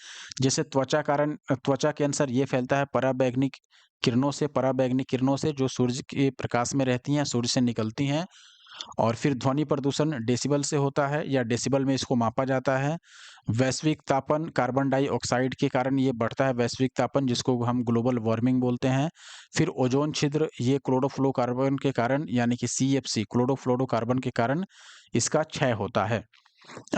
जैसे त्वचा कैंसर ये फैलता है पराबैंगनी किरणों से जो सूर्य के प्रकाश में रहती हैं, सूर्य से निकलती हैं। और फिर ध्वनि प्रदूषण डेसिबल से होता है या डेसिबल में इसको मापा जाता है। वैश्विक तापन कार्बन डाइऑक्साइड के कारण ये बढ़ता है, वैश्विक तापन जिसको हम ग्लोबल वार्मिंग बोलते हैं। फिर ओजोन छिद्र ये क्लोरोफ्लोरोकार्बन के कारण, यानी कि सीएफसी क्लोरोफ्लोरोकार्बन के कारण इसका क्षय होता है।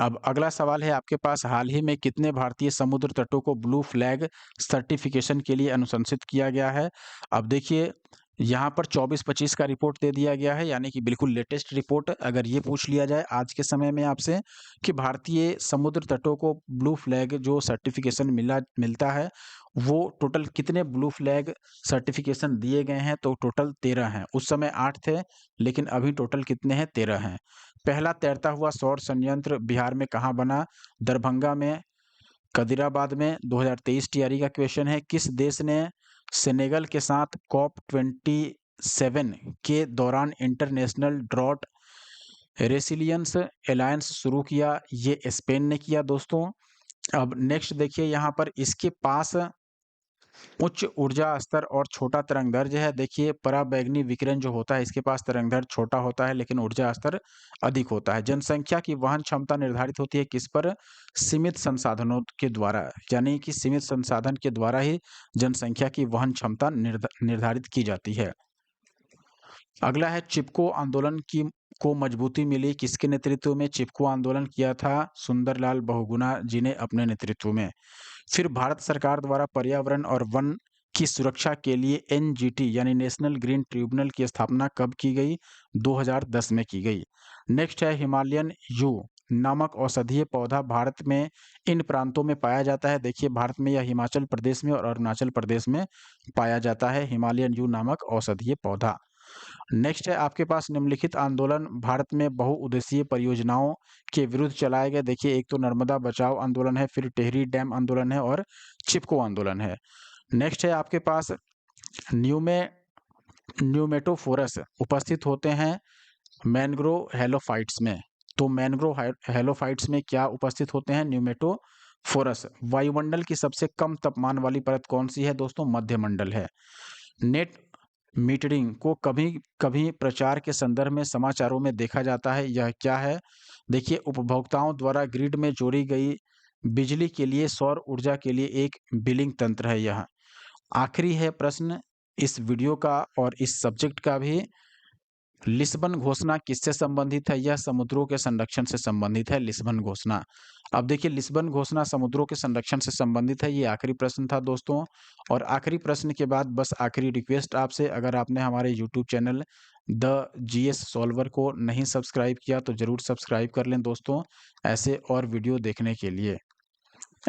अब अगला सवाल है आपके पास, हाल ही में कितने भारतीय समुद्र तटों को ब्लू फ्लैग सर्टिफिकेशन के लिए अनुशंसित किया गया है? अब देखिए यहाँ पर 24-25 का रिपोर्ट दे दिया गया है, यानी कि बिल्कुल लेटेस्ट रिपोर्ट। अगर ये पूछ लिया जाए आज के समय में आपसे कि भारतीय समुद्र तटों को ब्लू फ्लैग जो सर्टिफिकेशन मिलता है, वो टोटल कितने ब्लू फ्लैग सर्टिफिकेशन दिए गए हैं? तो टोटल 13 हैं। उस समय 8 थे, लेकिन अभी टोटल कितने हैं? 13 हैं। पहला तैरता हुआ सौर संयंत्र बिहार में कहाँ बना? दरभंगा में, कदीराबाद में। 2023 टीआरई का क्वेश्चन है, किस देश ने सेनेगल के साथ कॉप 27 के दौरान इंटरनेशनल ड्रॉट रेसिलियंस अलायंस शुरू किया? ये स्पेन ने किया दोस्तों। अब नेक्स्ट देखिए, यहाँ पर इसके पास उच्च ऊर्जा स्तर और छोटा तरंगदैर्घ्य है। देखिए पराबैंगनी विकिरण जो होता है इसके पास तरंगदैर्घ्य छोटा होता है लेकिन ऊर्जा स्तर अधिक होता है। जनसंख्या की वहन क्षमता निर्धारित होती है किस पर? सीमित संसाधनों के द्वारा, यानी कि सीमित संसाधन के द्वारा ही जनसंख्या की वहन क्षमता निर्धारित की जाती है। अगला है चिपको आंदोलन की को मजबूती मिली किसके नेतृत्व में? चिपको आंदोलन किया था सुंदरलाल बहुगुणा जी ने अपने नेतृत्व में। फिर भारत सरकार द्वारा पर्यावरण और वन की सुरक्षा के लिए एनजीटी यानी नेशनल ग्रीन ट्रिब्यूनल की स्थापना कब की गई? 2010 में की गई। नेक्स्ट है हिमालयन यू नामक औषधीय पौधा भारत में इन प्रांतों में पाया जाता है। देखिए भारत में यह हिमाचल प्रदेश में और अरुणाचल प्रदेश में पाया जाता है, हिमालयन यू नामक औषधीय पौधा। नेक्स्ट है आपके पास निम्नलिखित आंदोलन भारत में बहुउद्देशीय परियोजनाओं के विरुद्ध चलाए गए। देखिए एक तो नर्मदा बचाओ आंदोलन है, फिर टिहरी डैम आंदोलन है और चिपको आंदोलन है। नेक्स्ट है आपके पास न्यूमे न्यूमेटोफोरस उपस्थित होते हैं मैंग्रोव हेलोफाइट्स में। तो मैंग्रोव हेलोफाइट्स में क्या उपस्थित होते हैं? न्यूमेटोफोरस। वायुमंडल की सबसे कम तापमान वाली परत कौन सी है दोस्तों? मध्यमंडल है। नेट मीटरिंग को कभी कभी प्रचार के संदर्भ में समाचारों में देखा जाता है, यह क्या है? देखिए उपभोक्ताओं द्वारा ग्रिड में जोड़ी गई बिजली के लिए सौर ऊर्जा के लिए एक बिलिंग तंत्र है यह। आखिरी है प्रश्न इस वीडियो का और इस सब्जेक्ट का भी, लिस्बन घोषणा किससे संबंधित है? यह समुद्रों के संरक्षण से संबंधित है लिस्बन घोषणा। अब देखिए लिस्बन घोषणा समुद्रों के संरक्षण से संबंधित है। ये आखिरी प्रश्न था दोस्तों। और आखिरी प्रश्न के बाद बस आखिरी रिक्वेस्ट आपसे, अगर आपने हमारे YouTube channel the GS solver को नहीं सब्सक्राइब किया तो ज़रूर सब्सक्राइब कर लें दोस्तों, ऐसे और वीडियो देखने के लिए।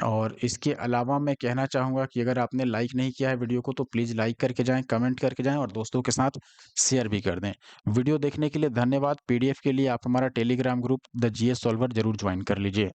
और इसके अलावा मैं कहना चाहूँगा कि अगर आपने लाइक नहीं किया है वीडियो को तो प्लीज़ लाइक करके जाएँ, कमेंट करके जाएँ और दोस्तों के साथ शेयर भी कर दें। वीडियो देखने के लिए धन्यवाद। पीडीएफ के लिए आप हमारा Telegram group the GS solver ज़रूर ज्वाइन कर लीजिए।